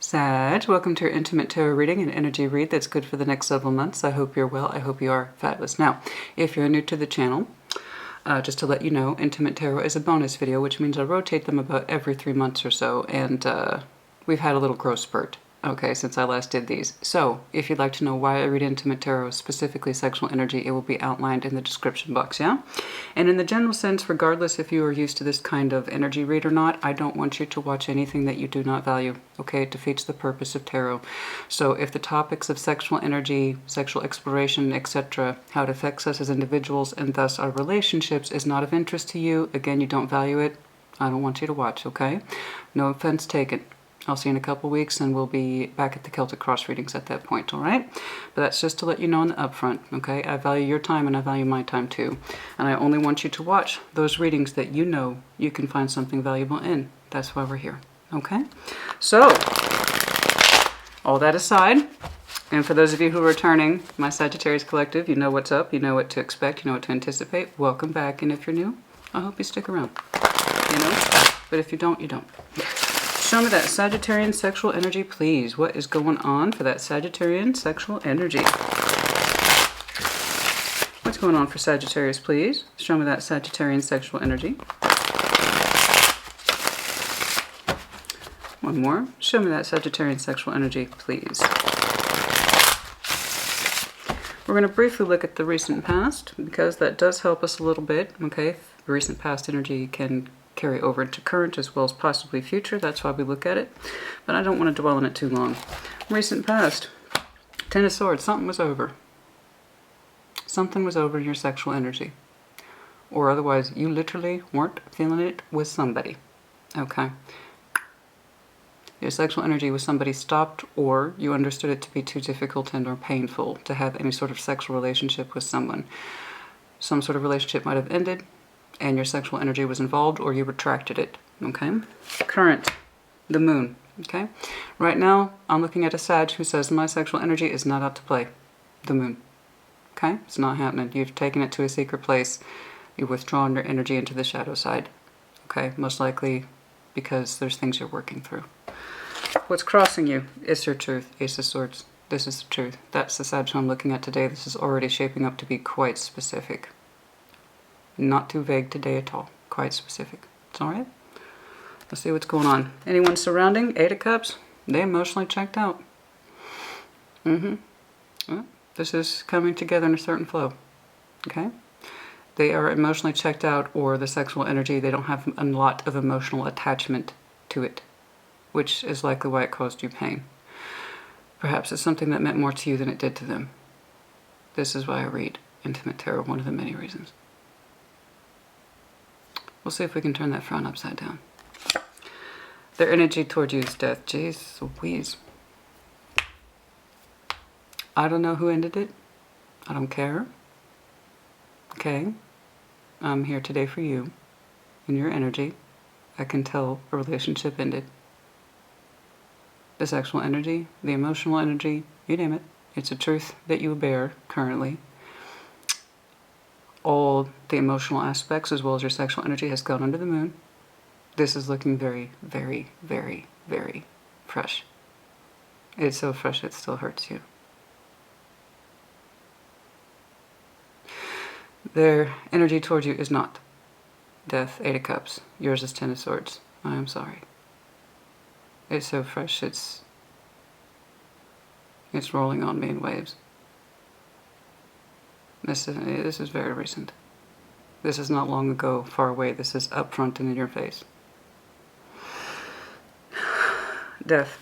Sag, welcome to your intimate tarot reading and energy read that's good for the next several months. I hope you're well. I hope you are fabulous. Now, if you're new to the channel, just to let you know, Intimate Tarot is a bonus video, which means I rotate them about every 3 months or so, and we've had a little growth spurt, okay, since I last did these. So, if you'd like to know why I read Intimate Tarot, specifically sexual energy, it will be outlined in the description box, yeah? And in the general sense, regardless if you are used to this kind of energy read or not, I don't want you to watch anything that you do not value, okay? It defeats the purpose of tarot. So if the topics of sexual energy, sexual exploration, etc., how it affects us as individuals and thus our relationships is not of interest to you, again, you don't value it, I don't want you to watch, okay? No offense taken. I'll see you in a couple weeks and we'll be back at the Celtic Cross readings at that point, all right? But that's just to let you know in the upfront, okay? I value your time and I value my time too. And I only want you to watch those readings that you know you can find something valuable in. That's why we're here, okay? So, all that aside, and for those of you who are returning, my Sagittarius Collective, you know what's up, you know what to expect, you know what to anticipate. Welcome back, and if you're new, I hope you stick around, you know? But if you don't, you don't. Show me that Sagittarian sexual energy, please. What is going on for that Sagittarian sexual energy? What's going on for Sagittarius, please? Show me that Sagittarian sexual energy. One more. Show me that Sagittarian sexual energy, please. We're going to briefly look at the recent past, because that does help us a little bit, okay? The recent past energy can carry over into current as well as possibly future. That's why we look at it. But I don't want to dwell on it too long. Recent past. Ten of Swords. Something was over. Something was over in your sexual energy. Or otherwise, you literally weren't feeling it with somebody. Okay. Your sexual energy with somebody stopped, or you understood it to be too difficult and or painful to have any sort of sexual relationship with someone. Some sort of relationship might have ended, and your sexual energy was involved, or you retracted it, okay? Current, the moon, okay? Right now, I'm looking at a Sag who says, my sexual energy is not out to play. The moon, okay? It's not happening. You've taken it to a secret place. You've withdrawn your energy into the shadow side, okay? Most likely because there's things you're working through. What's crossing you is your truth, Ace of Swords. This is the truth. That's the Sag I'm looking at today. This is already shaping up to be quite specific. Not too vague today at all. Quite specific. It's all right? Let's see what's going on. Anyone surrounding? Eight of Cups? They emotionally checked out. Well, this is coming together in a certain flow. Okay? They are emotionally checked out, or the sexual energy, they don't have a lot of emotional attachment to it, which is likely why it caused you pain. Perhaps it's something that meant more to you than it did to them. This is why I read Intimate Tarot, one of the many reasons. We'll see if we can turn that frown upside down. Their energy toward you is death. Jeez Louise. I don't know who ended it. I don't care. Okay? I'm here today for you. In your energy, I can tell a relationship ended. The sexual energy, the emotional energy, you name it. It's a truth that you bear currently. All the emotional aspects as well as your sexual energy has gone under the moon. This is looking very, very, very, very fresh. It's so fresh it still hurts you. Their energy towards you is not death, Eight of Cups. Yours is Ten of Swords. I am sorry. It's so fresh, it's rolling on me in waves. This is very recent. This is not long ago, far away. This is up front and in your face. Death.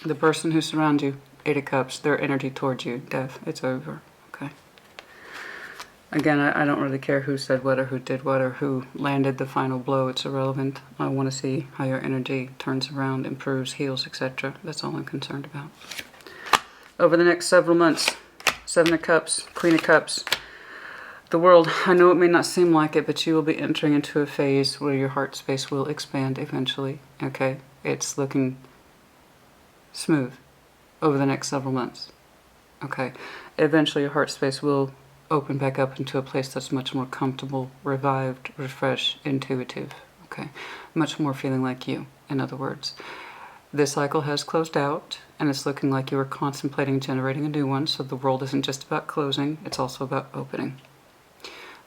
The person who surrounds you, Eight of Cups, their energy towards you, death. It's over. Okay. Again, I don't really care who said what or who did what or who landed the final blow. It's irrelevant. I want to see how your energy turns around, improves, heals, etc. That's all I'm concerned about. Over the next several months, Seven of Cups, Queen of Cups, the world, I know it may not seem like it, but you will be entering into a phase where your heart space will expand eventually, okay? It's looking smooth over the next several months, okay? Eventually your heart space will open back up into a place that's much more comfortable, revived, refreshed, intuitive, okay? Much more feeling like you, in other words. This cycle has closed out, and it's looking like you are contemplating generating a new one, so the world isn't just about closing, it's also about opening.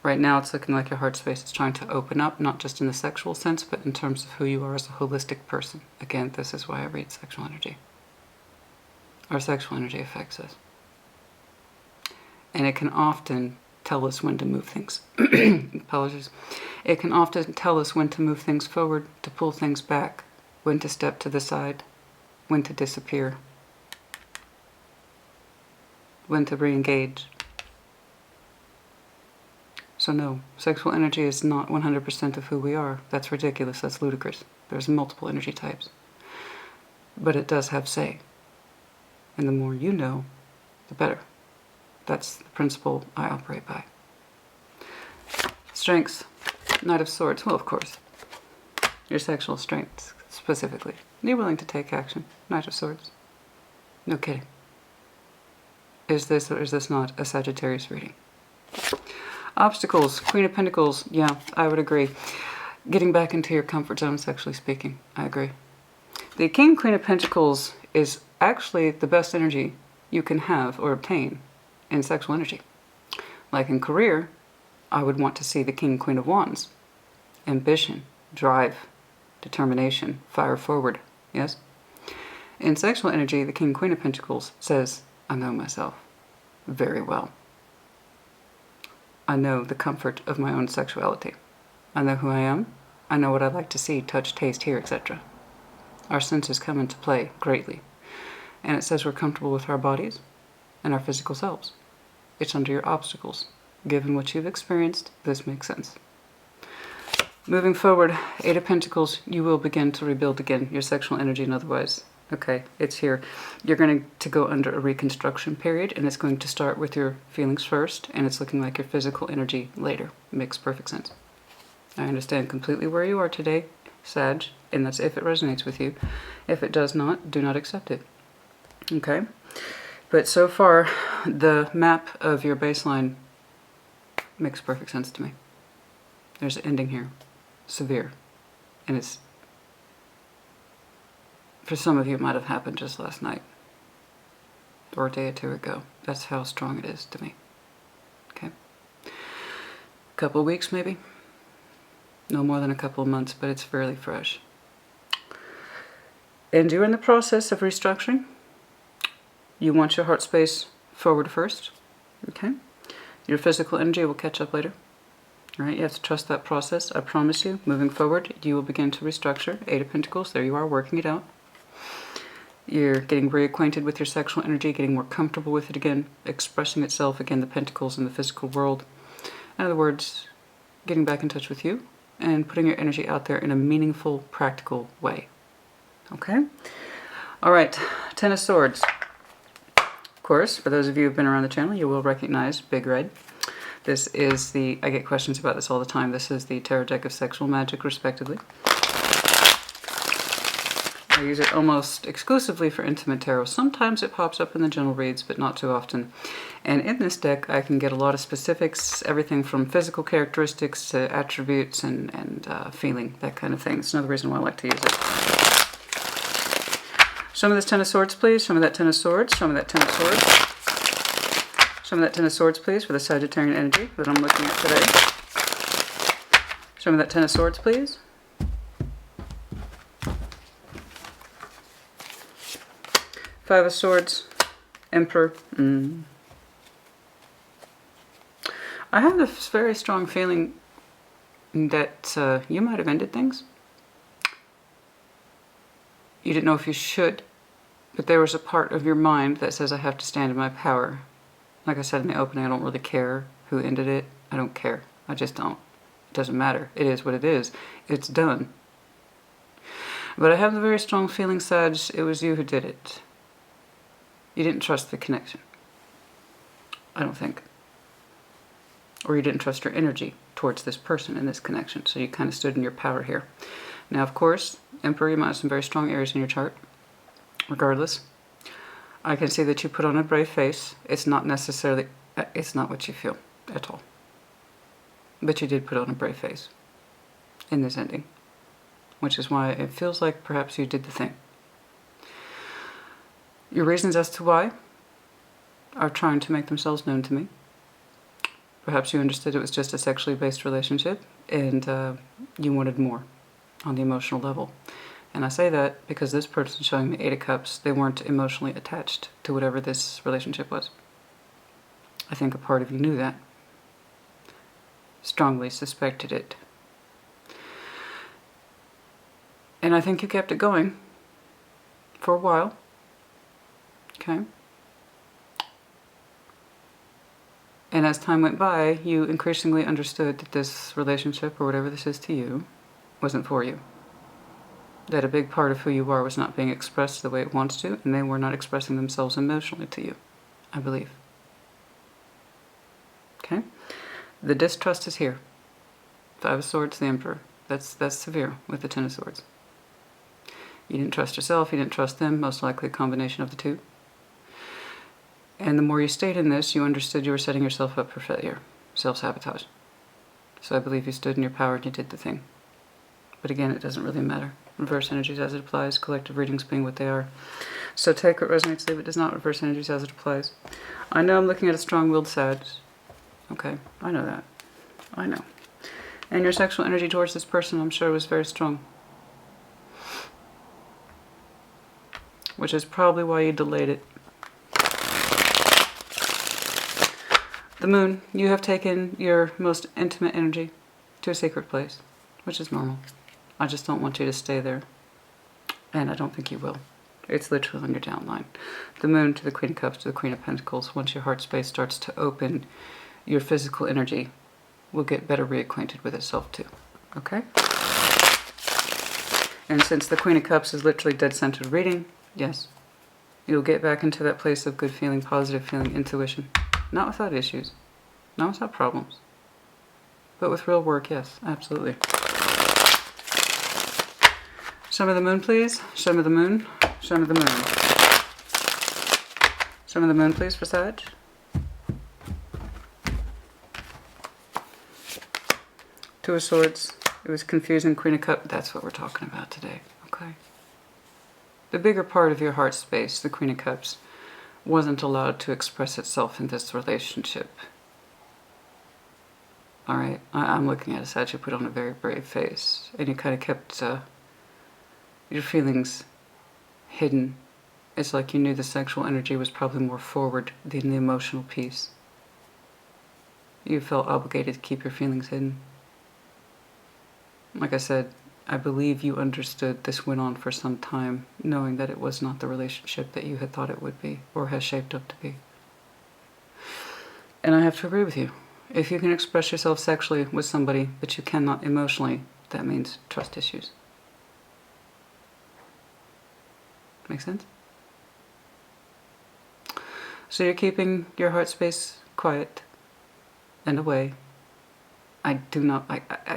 Right now it's looking like your heart space is trying to open up, not just in the sexual sense, but in terms of who you are as a holistic person. Again, this is why I read sexual energy. Our sexual energy affects us. And it can often tell us when to move things. Apologies. It can often tell us when to move things forward, to pull things back, when to step to the side, when to disappear, when to re-engage. So no, sexual energy is not 100% of who we are. That's ridiculous. That's ludicrous. There's multiple energy types. But it does have say. And the more you know, the better. That's the principle I operate by. Strengths. Knight of Swords. Well, of course. Your sexual strengths, specifically. You're willing to take action. Knight of Swords. No kidding. Is this or is this not a Sagittarius reading? Obstacles. Queen of Pentacles. Yeah, I would agree. Getting back into your comfort zone, sexually speaking. I agree. The King, Queen of Pentacles is actually the best energy you can have or obtain in sexual energy. Like in career, I would want to see the King, Queen of Wands. Ambition, drive, determination, fire forward. Yes? In sexual energy, the King, Queen of Pentacles says, I know myself very well. I know the comfort of my own sexuality. I know who I am. I know what I like to see, touch, taste, hear, etc. Our senses come into play greatly. And it says we're comfortable with our bodies and our physical selves. It's under your obstacles. Given what you've experienced, this makes sense. Moving forward, Eight of Pentacles, you will begin to rebuild again your sexual energy and otherwise. Okay, it's here. You're going to go under a reconstruction period, and it's going to start with your feelings first, and it's looking like your physical energy later. Makes perfect sense. I understand completely where you are today, Sag, and that's if it resonates with you. If it does not, do not accept it. Okay? But so far, the map of your baseline makes perfect sense to me. There's an ending here. Severe. And it's, for some of you, it might have happened just last night. Or a day or two ago. That's how strong it is to me. Okay? A couple of weeks, maybe? No more than a couple of months, but it's fairly fresh. And you're in the process of restructuring. You want your heart space forward first. Okay? Your physical energy will catch up later. All right? You have to trust that process. I promise you, moving forward, you will begin to restructure. Eight of Pentacles, there you are, working it out. You're getting reacquainted with your sexual energy, getting more comfortable with it again, expressing itself again, the pentacles in the physical world. In other words, getting back in touch with you and putting your energy out there in a meaningful, practical way. Okay? All right, Ten of Swords. Of course, for those of you who've been around the channel, you will recognize Big Red. This is the, I get questions about this all the time, this is the tarot deck of sexual magic, respectively. I use it almost exclusively for intimate tarot. Sometimes it pops up in the general reads, but not too often. And in this deck, I can get a lot of specifics, everything from physical characteristics to attributes and feeling, that kind of thing. It's another reason why I like to use it. Show me this Ten of Swords, please. Show me that Ten of Swords. Show me that Ten of Swords. Show me that Ten of Swords, please, for the Sagittarian energy that I'm looking at today. Show me that Ten of Swords, please. Five of Swords, Emperor. I have this very strong feeling that you might have ended things. You didn't know if you should, but there was a part of your mind that says, I have to stand in my power. Like I said in the opening, I don't really care who ended it. I don't care. I just don't. It doesn't matter. It is what it is. It's done. But I have the very strong feeling, Sag, it was you who did it. You didn't trust the connection. I don't think. Or you didn't trust your energy towards this person in this connection. So you kind of stood in your power here. Now, of course, Emperor, you might have some very strong Aries in your chart. Regardless, I can see that you put on a brave face. It's not necessarily, it's not what you feel at all. But you did put on a brave face in this ending. Which is why it feels like perhaps you did the thing. Your reasons as to why are trying to make themselves known to me. Perhaps you understood it was just a sexually based relationship and you wanted more on the emotional level. And I say that because this person showing me 8 of Cups, they weren't emotionally attached to whatever this relationship was. I think a part of you knew that. Strongly suspected it. And I think you kept it going for a while. Okay? And as time went by, you increasingly understood that this relationship, or whatever this is to you, wasn't for you. That a big part of who you are was not being expressed the way it wants to, and they were not expressing themselves emotionally to you, I believe. Okay? The distrust is here. 5 of Swords, the Emperor. That's severe with the 10 of Swords. You didn't trust yourself, you didn't trust them, most likely a combination of the two. And the more you stayed in this, you understood you were setting yourself up for failure, self-sabotage. So I believe you stood in your power and you did the thing. But again, it doesn't really matter. Reverse energies as it applies, collective readings being what they are. So take what resonates, leave it does not. Reverse energies as it applies. I know I'm looking at a strong-willed Sag. Okay, I know that. I know. And your sexual energy towards this person, I'm sure, was very strong. Which is probably why you delayed it. The Moon, you have taken your most intimate energy to a sacred place, which is normal. I just don't want you to stay there. And I don't think you will. It's literally on your downline. The Moon to the Queen of Cups to the Queen of Pentacles. Once your heart space starts to open, your physical energy will get better reacquainted with itself too. Okay? And since the Queen of Cups is literally dead-centered reading, yes, you'll get back into that place of good feeling, positive feeling, intuition. Not without issues. Not without problems. But with real work, yes, absolutely. Show me the Moon, please. Show me the Moon. Show me the Moon. Show me the Moon, please, for Sag. Two of Swords. It was confusing. Queen of Cups. That's what we're talking about today. Okay. The bigger part of your heart space, the Queen of Cups, wasn't allowed to express itself in this relationship. Alright, I'm looking at a Sag who put on a very brave face, and you kind of kept your feelings hidden. It's like you knew the sexual energy was probably more forward than the emotional piece. You felt obligated to keep your feelings hidden. Like I said, I believe you understood this went on for some time, knowing that it was not the relationship that you had thought it would be, or has shaped up to be. And I have to agree with you. If you can express yourself sexually with somebody, but you cannot emotionally, that means trust issues. Make sense? So you're keeping your heart space quiet and away. I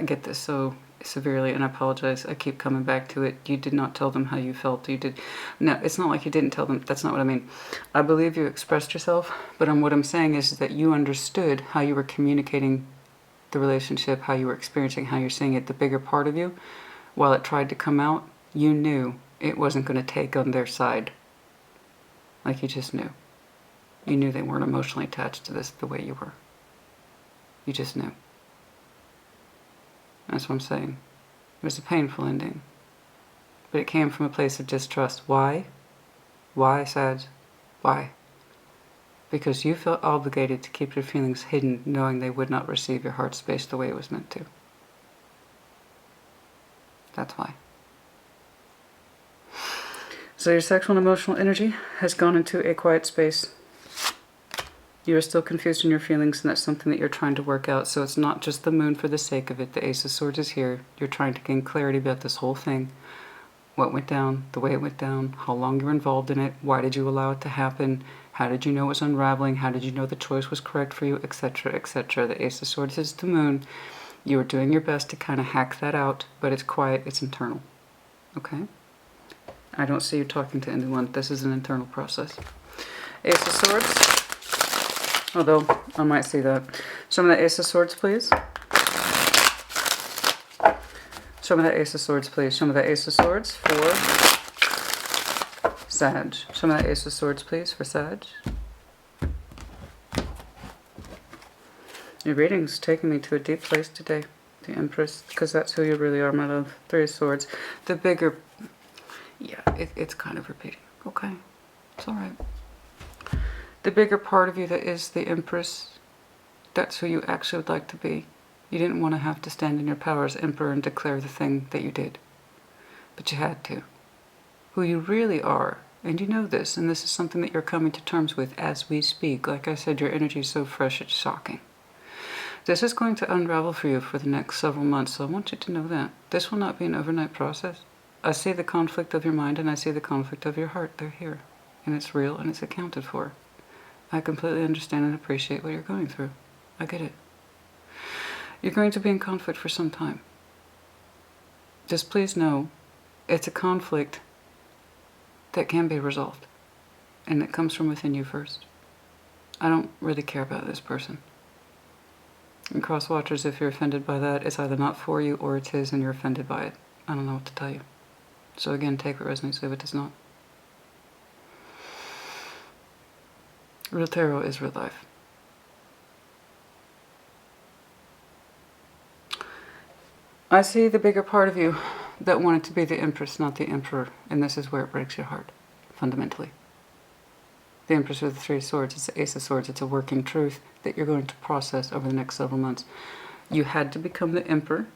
get this so severely, and I apologize. I keep coming back to it. You did not tell them how you felt. You did. No, it's not like you didn't tell them. That's not what I mean. I believe you expressed yourself, but what I'm saying is that you understood how you were communicating the relationship, how you were experiencing, how you're seeing it. The bigger part of you, while it tried to come out, you knew it wasn't going to take on their side. Like you just knew. You knew they weren't emotionally attached to this the way you were. You just knew. That's what I'm saying. It was a painful ending. But it came from a place of distrust. Why? Why, Sag? Why? Because you felt obligated to keep your feelings hidden, knowing they would not receive your heart space the way it was meant to. That's why. So your sexual and emotional energy has gone into a quiet space. You are still confused in your feelings, and that's something that you're trying to work out. So it's not just the Moon for the sake of it. The Ace of Swords is here. You're trying to gain clarity about this whole thing. What went down, the way it went down, how long you were involved in it, why did you allow it to happen, how did you know it was unraveling, how did you know the choice was correct for you, etc., etc. The Ace of Swords is the Moon. You are doing your best to kind of hack that out, but it's quiet, it's internal. Okay? I don't see you talking to anyone. This is an internal process. Ace of Swords. Although, I might see that. Show me that Ace of Swords, please. Show me that Ace of Swords, please. Show me that Ace of Swords for Sag. Show me that Ace of Swords, please, for Sag. Your reading's taking me to a deep place today, the Empress, because that's who you really are, my love. Three of Swords. The bigger... Yeah, it's kind of repeating. Okay, it's all right. The bigger part of you that is the Empress, that's who you actually would like to be. You didn't want to have to stand in your power as Emperor and declare the thing that you did. But you had to. Who you really are, and you know this, and this is something that you're coming to terms with as we speak. Like I said, your energy is so fresh, it's shocking. This is going to unravel for you for the next several months, so I want you to know that. This will not be an overnight process. I see the conflict of your mind and I see the conflict of your heart. They're here. And it's real and it's accounted for. I completely understand and appreciate what you're going through. I get it. You're going to be in conflict for some time. Just please know it's a conflict that can be resolved. And it comes from within you first. I don't really care about this person. And cross watchers, if you're offended by that, it's either not for you or it's his and you're offended by it. I don't know what to tell you. So again, take what resonates, leave what does not. Real tarot is real life. I see the bigger part of you that wanted to be the Empress, not the Emperor. And this is where it breaks your heart, fundamentally. The Empress with the Three of Swords, it's the Ace of Swords. It's a working truth that you're going to process over the next several months. You had to become the Emperor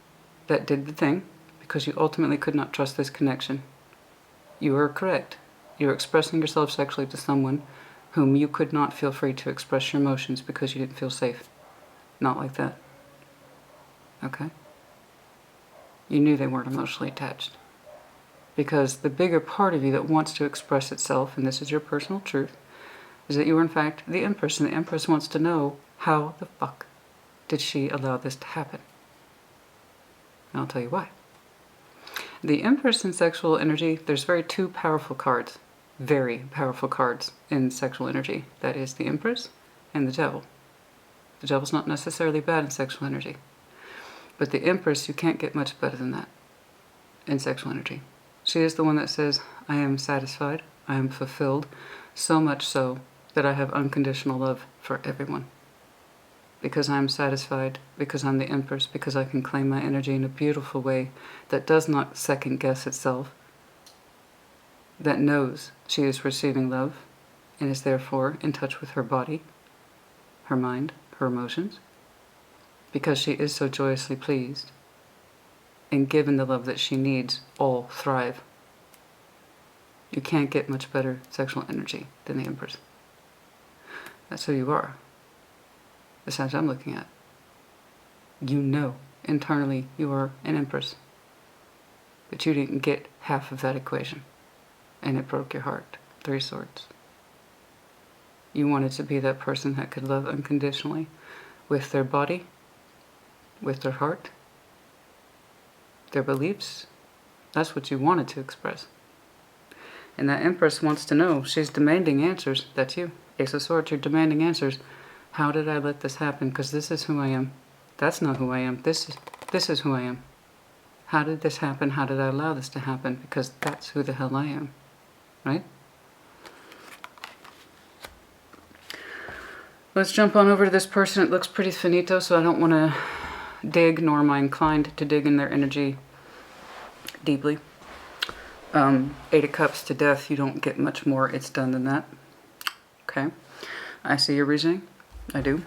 that did the thing because you ultimately could not trust this connection. You were correct. You were expressing yourself sexually to someone whom you could not feel free to express your emotions because you didn't feel safe. Not like that. Okay? You knew they weren't emotionally attached. Because the bigger part of you that wants to express itself, and this is your personal truth, is that you are in fact the Empress, and the Empress wants to know how the fuck did she allow this to happen. And I'll tell you why. The Empress in sexual energy, there's two powerful cards, very powerful cards in sexual energy. That is the Empress and the Devil. The Devil's not necessarily bad in sexual energy. But the Empress, you can't get much better than that in sexual energy. She is the one that says, I am satisfied, I am fulfilled, so much so that I have unconditional love for everyone. Because I am satisfied, because I'm the Empress, because I can claim my energy in a beautiful way that does not second guess itself, that knows she is receiving love and is therefore in touch with her body, her mind, her emotions, because she is so joyously pleased and given the love that she needs, all thrive. You can't get much better sexual energy than the Empress. That's who you are. The signs I'm looking at. You know internally you are an Empress. But you didn't get half of that equation. And it broke your heart. Three Swords. You wanted to be that person that could love unconditionally with their body, with their heart, their beliefs. That's what you wanted to express. And that Empress wants to know. She's demanding answers. That's you. Ace of Swords, you're demanding answers. How did I let this happen? Because this is who I am. That's not who I am. This is who I am. How did this happen? How did I allow this to happen? Because that's who the hell I am. Right? Let's jump on over to this person. It looks pretty finito, so I don't want to dig, nor am I inclined to dig in their energy deeply. Eight of Cups to death. You don't get much more. It's done than that. Okay. I see your reasoning. I do.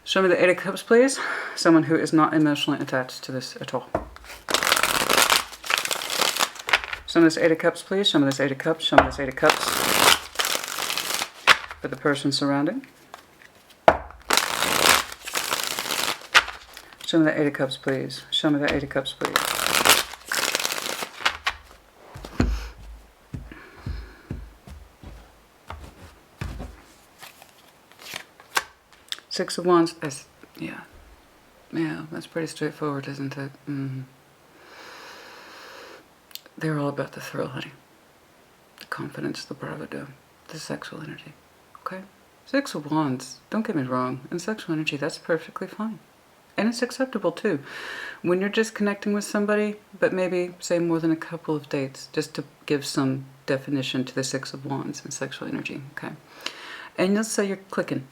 Show me the Eight of Cups, please. Someone who is not emotionally attached to this at all. Show me this Eight of Cups, please. Show me this Eight of Cups. Show me this Eight of Cups. For the person surrounding. Show me the Eight of Cups, please. Show me the Eight of Cups, please. Six of Wands. Yeah, that's pretty straightforward, isn't it? They're all about the thrill, honey. The confidence, the bravado, the sexual energy. Okay? Six of Wands. Don't get me wrong. In sexual energy, that's perfectly fine. And it's acceptable too. When you're just connecting with somebody, but maybe say more than a couple of dates, just to give some definition to the Six of Wands and sexual energy, okay? And let's say you're clicking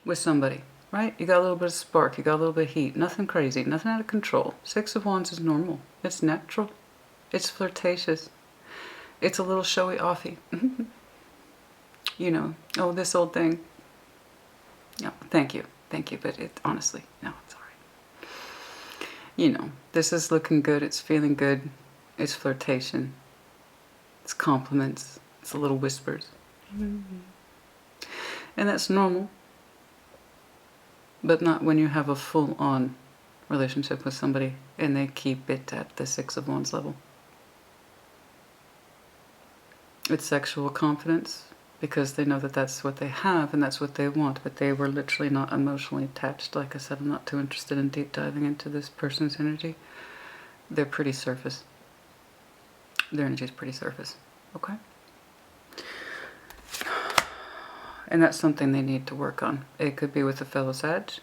with somebody, right? You got a little bit of spark, you got a little bit of heat, nothing crazy, nothing out of control. Six of Wands is normal. It's natural. It's flirtatious. It's a little showy offy. You know, oh, this old thing. No, thank you, but it honestly, no, it's all right. You know, this is looking good, it's feeling good, it's flirtation, it's compliments, it's a little whispers. And that's normal, but not when you have a full-on relationship with somebody and they keep it at the Six of Wands level. It's sexual confidence, because they know that that's what they have and that's what they want, but they were literally not emotionally attached. Like I said, I'm not too interested in deep diving into this person's energy. They're pretty surface. Their energy is pretty surface, okay? And that's something they need to work on. It could be with a fellow Sag,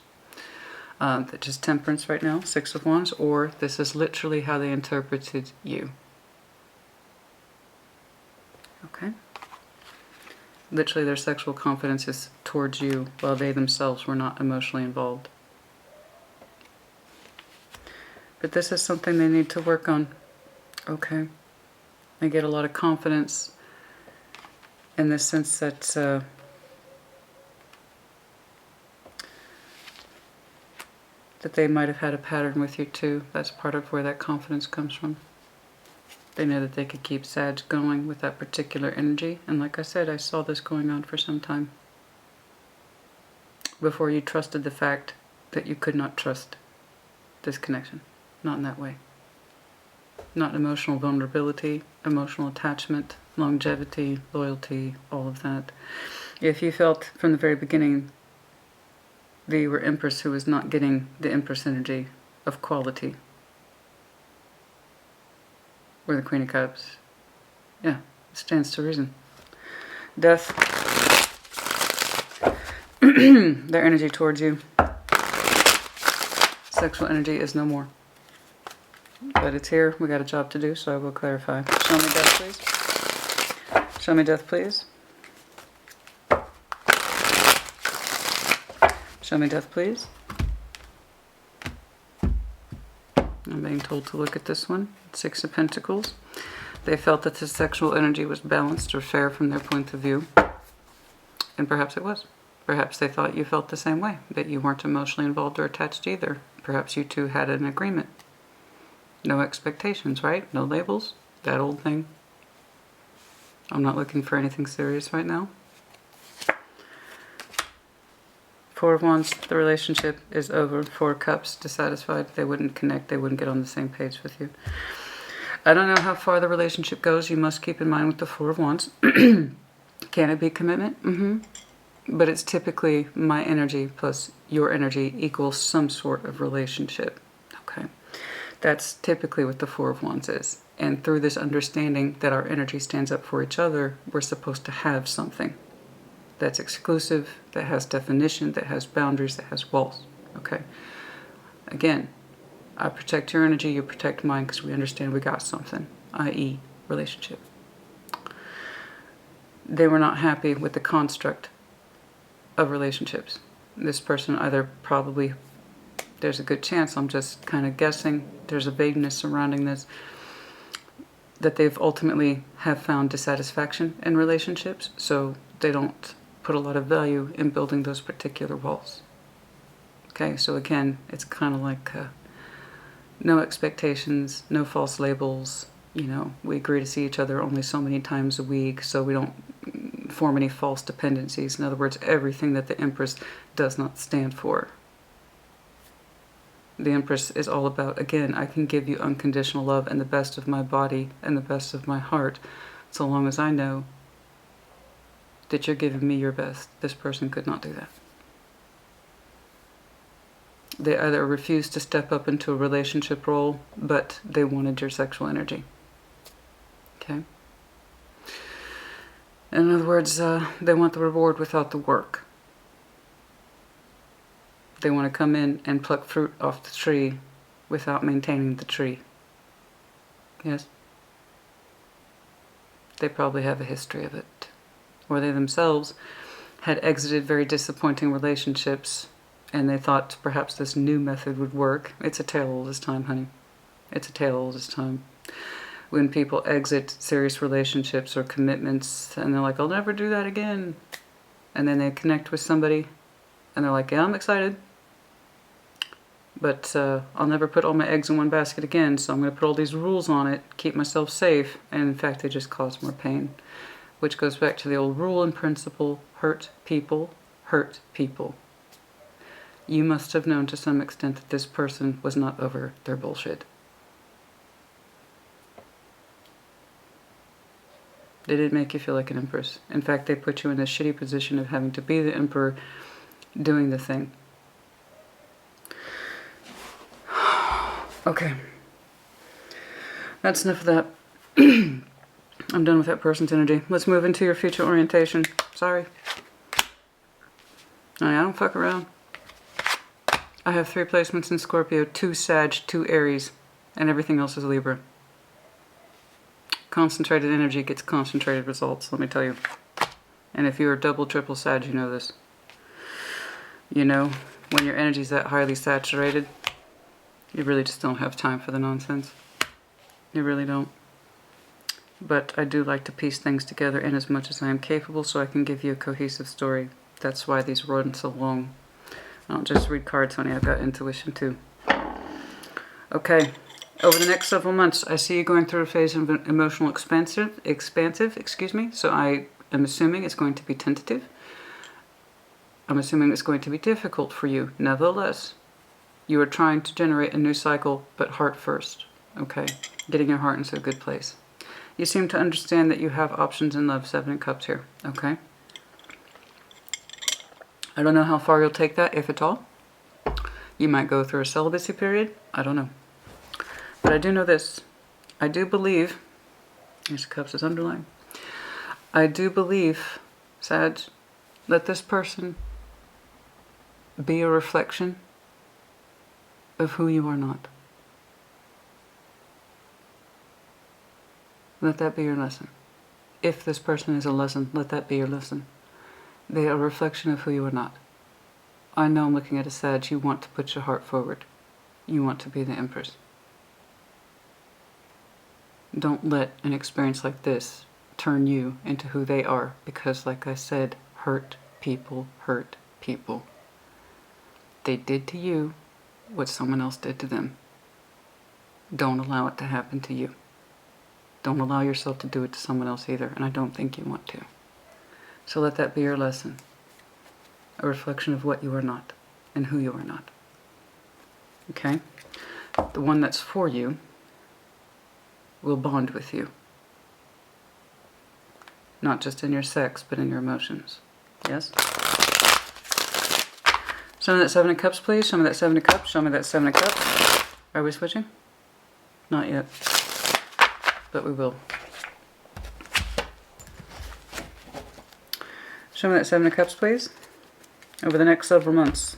that just temperance right now, Six of Wands, or this is literally how they interpreted you. Okay? Literally their sexual confidence is towards you while they themselves were not emotionally involved. But this is something they need to work on. Okay? They get a lot of confidence in the sense that that they might have had a pattern with you too. That's part of where that confidence comes from. They know that they could keep Sag going with that particular energy. And like I said, I saw this going on for some time. Before you trusted the fact that you could not trust this connection. Not in that way. Not emotional vulnerability, emotional attachment, longevity, loyalty, all of that. If you felt from the very beginning that you were Empress who was not getting the Empress energy of quality, or the Queen of Cups. Yeah, it stands to reason. Death. Their energy towards you. Sexual energy is no more. But it's here. We got a job to do, so I will clarify. Show me death, please. Show me death, please. Show me death, please. I'm being told to look at this one. Six of Pentacles. They felt that the sexual energy was balanced or fair from their point of view. And perhaps it was. Perhaps they thought you felt the same way, that you weren't emotionally involved or attached either. Perhaps you two had an agreement. No expectations, right? No labels. That old thing. I'm not looking for anything serious right now. Four of Wands, the relationship is over. Four of Cups, dissatisfied. They wouldn't connect. They wouldn't get on the same page with you. I don't know how far the relationship goes. You must keep in mind with the Four of Wands. Can it be commitment? But it's typically my energy plus your energy equals some sort of relationship. Okay. That's typically what the Four of Wands is. And through this understanding that our energy stands up for each other, we're supposed to have something that's exclusive, that has definition, that has boundaries, that has walls. Okay. Again, I protect your energy, you protect mine, because we understand we got something, i.e. relationship. They were not happy with the construct of relationships. This person either probably, there's a good chance, I'm just kind of guessing, there's a vagueness surrounding this, that they've ultimately have found dissatisfaction in relationships, so they don't put a lot of value in building those particular walls. Okay, so again, it's kind of like no expectations, no false labels. You know, we agree to see each other only so many times a week, so we don't form any false dependencies. In other words, everything that the Empress does not stand for. The Empress is all about, again, I can give you unconditional love and the best of my body and the best of my heart, so long as I know that you're giving me your best. This person could not do that. They either refused to step up into a relationship role, but they wanted your sexual energy. Okay? In other words, they want the reward without the work. They want to come in and pluck fruit off the tree without maintaining the tree. Yes? They probably have a history of it. Or they themselves had exited very disappointing relationships and they thought perhaps this new method would work. It's a tale all this time, honey. It's a tale all this time. When people exit serious relationships or commitments and they're like, I'll never do that again. And then they connect with somebody and they're like, yeah, I'm excited. But I'll never put all my eggs in one basket again, so I'm going to put all these rules on it, keep myself safe, and in fact they just cause more pain. Which goes back to the old rule and principle, hurt people, hurt people. You must have known to some extent that this person was not over their bullshit. They didn't make you feel like an empress. In fact, they put you in this shitty position of having to be the emperor doing the thing. Okay. That's enough of that. I'm done with that person's energy. Let's move into your future orientation. Sorry. I don't fuck around. I have 3 placements in Scorpio, 2 Sag, 2 Aries, and everything else is Libra. Concentrated energy gets concentrated results, let me tell you. And if you're double, triple Sag, you know this. You know, when your energy's that highly saturated, you really just don't have time for the nonsense. You really don't. But I do like to piece things together in as much as I am capable so I can give you a cohesive story. That's why these run so long. I don't just read cards, honey. I've got intuition too. Okay. Over the next several months, I see you going through a phase of emotional expansive, so I am assuming it's going to be tentative. I'm assuming it's going to be difficult for you. Nevertheless, you are trying to generate a new cycle, but heart first, okay? Getting your heart into a good place. You seem to understand that you have options in love, 7 of Cups here, okay? I don't know how far you'll take that, if at all. You might go through a celibacy period. I don't know. But I do know this. I do believe, Ace of Cups is underlined. I do believe, Sag, let this person be a reflection of who you are not. Let that be your lesson. If this person is a lesson, let that be your lesson. They are a reflection of who you are not. I know I'm looking at a Sag. You want to put your heart forward. You want to be the empress. Don't let an experience like this turn you into who they are, because like I said, hurt people hurt people. They did to you what someone else did to them. Don't allow it to happen to you. Don't allow yourself to do it to someone else either, and I don't think you want to. So let that be your lesson. A reflection of what you are not and who you are not. Okay? The one that's for you will bond with you. Not just in your sex, but in your emotions. Yes? Show me that 7 of Cups, please. Show me that 7 of Cups. Show me that 7 of Cups. Are we switching? Not yet. But we will. Show me that 7 of Cups, please. Over the next several months,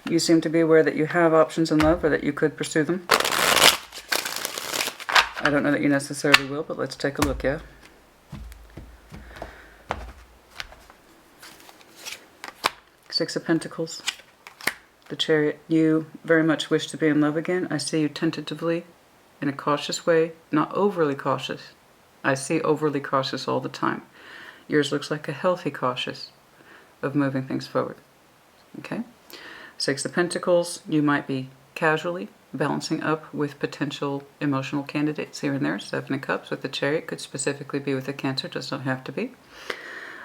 you seem to be aware that you have options in love, or that you could pursue them. I don't know that you necessarily will, but let's take a look, yeah? Six of Pentacles. The Chariot. You very much wish to be in love again. I see you tentatively, in a cautious way, not overly cautious. I see overly cautious all the time. Yours looks like a healthy cautious of moving things forward. Okay? 6 of Pentacles. You might be casually balancing up with potential emotional candidates here and there. 7 of Cups with the Chariot could specifically be with a Cancer, does not have to be.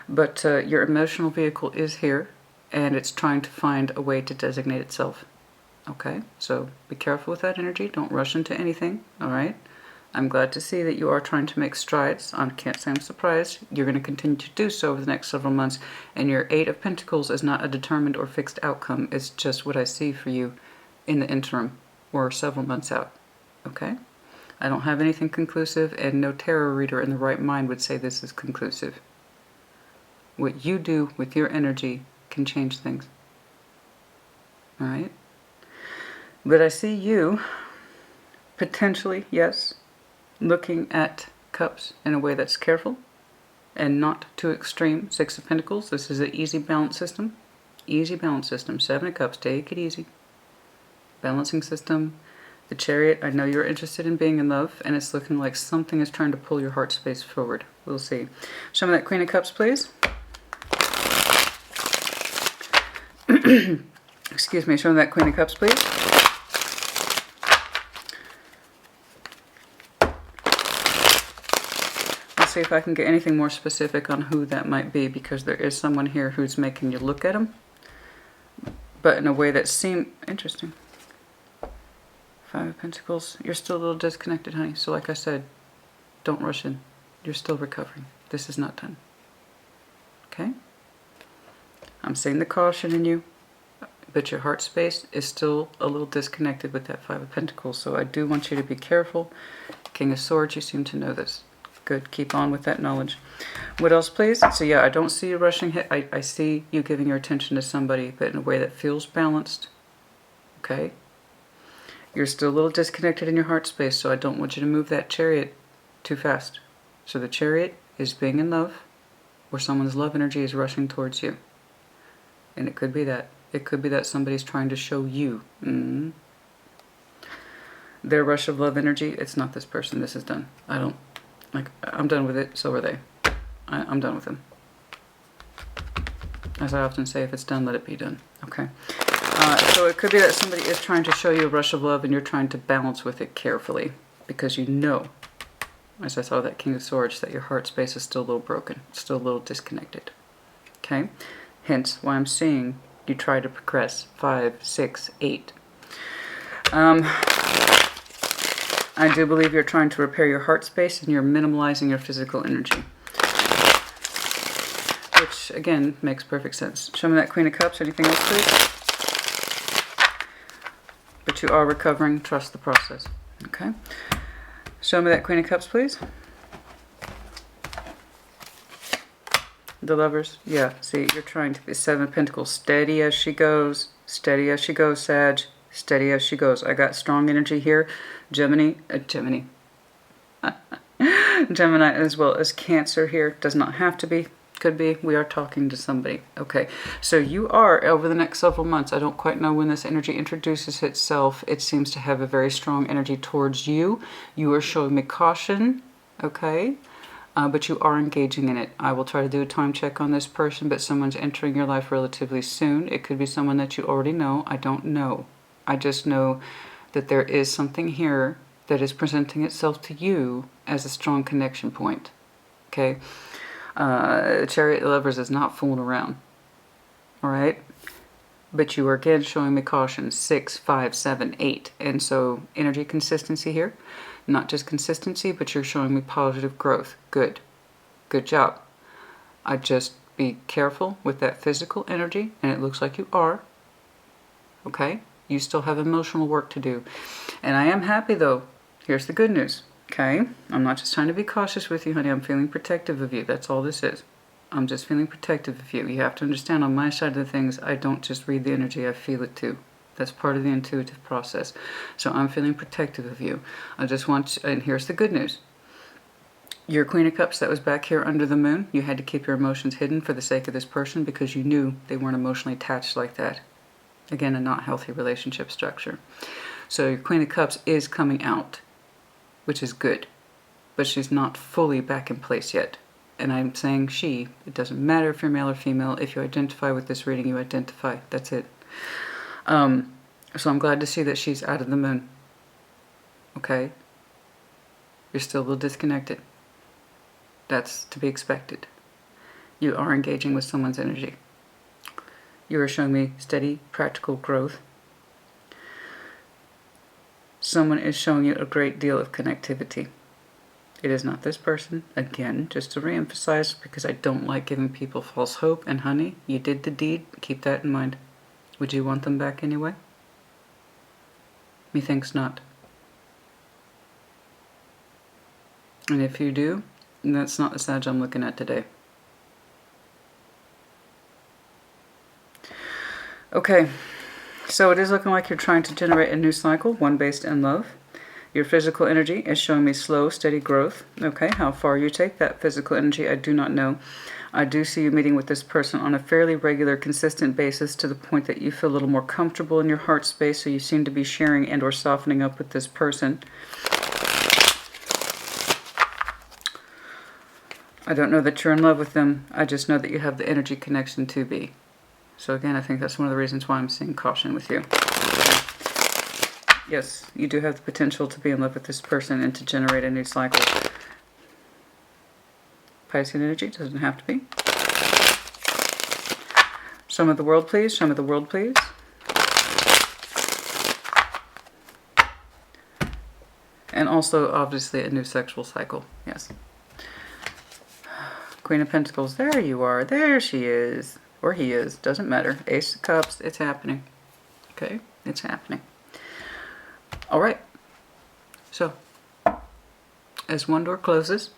But your emotional vehicle is here, and it's trying to find a way to designate itself. Okay? So be careful with that energy. Don't rush into anything. All right? I'm glad to see that you are trying to make strides. I can't say I'm surprised. You're going to continue to do so over the next several months. And your 8 of Pentacles is not a determined or fixed outcome. It's just what I see for you in the interim or several months out. Okay? I don't have anything conclusive, and no tarot reader in the right mind would say this is conclusive. What you do with your energy can change things. All right? But I see you potentially, yes, looking at cups in a way that's careful and not too extreme. Six of Pentacles. This is an easy balance system. Easy balance system. Seven of Cups. Take it easy. Balancing system. The Chariot. I know you're interested in being in love, and it's looking like something is trying to pull your heart space forward. We'll see. Show me that Queen of Cups, please. Excuse me. Show me that Queen of Cups, please. Let's see if I can get anything more specific on who that might be, because there is someone here who's making you look at him, but in a way that seems interesting. Five of Pentacles. You're still a little disconnected, honey. So like I said, don't rush in. You're still recovering. This is not done. Okay? I'm seeing the caution in you, but your heart space is still a little disconnected with that Five of Pentacles. So I do want you to be careful. King of Swords, you seem to know this. Good. Keep on with that knowledge. What else, please? So yeah, I don't see you rushing. I see you giving your attention to somebody, but in a way that feels balanced. Okay? You're still a little disconnected in your heart space, so I don't want you to move that Chariot too fast. So the Chariot is being in love, where someone's love energy is rushing towards you. And it could be that. It could be that somebody's trying to show you. Their rush of love energy, it's not this person. This is done. I'm done with it, so are they. I'm done with them. As I often say, if it's done, let it be done. Okay? So it could be that somebody is trying to show you a rush of love and you're trying to balance with it carefully, because you know, as I saw that King of Swords, that your heart space is still a little broken, still a little disconnected. Okay? Hence why I'm seeing you try to progress. 5, 6, 8. I do believe you're trying to repair your heart space and you're minimalizing your physical energy. Which, again, makes perfect sense. Show me that Queen of Cups. Anything else, please? But you are recovering. Trust the process. Okay? Show me that Queen of Cups, please. The Lovers. Yeah, see, you're trying to be Seven of Pentacles. Steady as she goes. Steady as she goes, Sag. Steady as she goes. I got strong energy here. Gemini. Gemini as well as Cancer here. Does not have to be. Could be. We are talking to somebody. Okay. So you are, over the next several months, I don't quite know when this energy introduces itself. It seems to have a very strong energy towards you. You are showing me caution. Okay. But you are engaging in it. I will try to do a time check on this person, but someone's entering your life relatively soon. It could be someone that you already know. I don't know. I just know that there is something here that is presenting itself to you as a strong connection point. Okay? Chariot Lovers is not fooling around. Alright? But you are again showing me caution. 6, 5, 7, 8. And so energy consistency here. Not just consistency, but you're showing me positive growth. Good. Good job. I just be careful with that physical energy, and it looks like you are. Okay? You still have emotional work to do. And I am happy, though. Here's the good news. Okay? I'm not just trying to be cautious with you, honey. I'm feeling protective of you. That's all this is. I'm just feeling protective of you. You have to understand, on my side of the things, I don't just read the energy. I feel it, too. That's part of the intuitive process. So I'm feeling protective of you. I just want, and here's the good news. Your Queen of Cups that was back here under the moon, you had to keep your emotions hidden for the sake of this person because you knew they weren't emotionally attached like that. Again, a not healthy relationship structure. So your Queen of Cups is coming out, which is good. But she's not fully back in place yet. And I'm saying she. It doesn't matter if you're male or female. If you identify with this reading, you identify. That's it. So I'm glad to see that she's out of the moon. Okay? You're still a little disconnected. That's to be expected. You are engaging with someone's energy. You are showing me steady, practical growth. Someone is showing you a great deal of connectivity. It is not this person. Again, just to reemphasize, because I don't like giving people false hope. And honey, you did the deed. Keep that in mind. Would you want them back anyway? Methinks not. And if you do, that's not the Sag I'm looking at today. Okay, so it is looking like you're trying to generate a new cycle, one based in love. Your physical energy is showing me slow, steady growth. Okay, how far you take that physical energy, I do not know. I do see you meeting with this person on a fairly regular, consistent basis to the point that you feel a little more comfortable in your heart space, so you seem to be sharing and or softening up with this person. I don't know that you're in love with them. I just know that you have the energy connection to be. So again, I think that's one of the reasons why I'm seeing caution with you. Yes, you do have the potential to be in love with this person and to generate a new cycle. Pisces energy, doesn't have to be. Show me the world, please. Show me the world, please. And also, obviously, a new sexual cycle. Yes. Queen of Pentacles. There you are. There she is. Or he is. Doesn't matter. Ace of Cups. It's happening. Okay? It's happening. All right. So, as one door closes,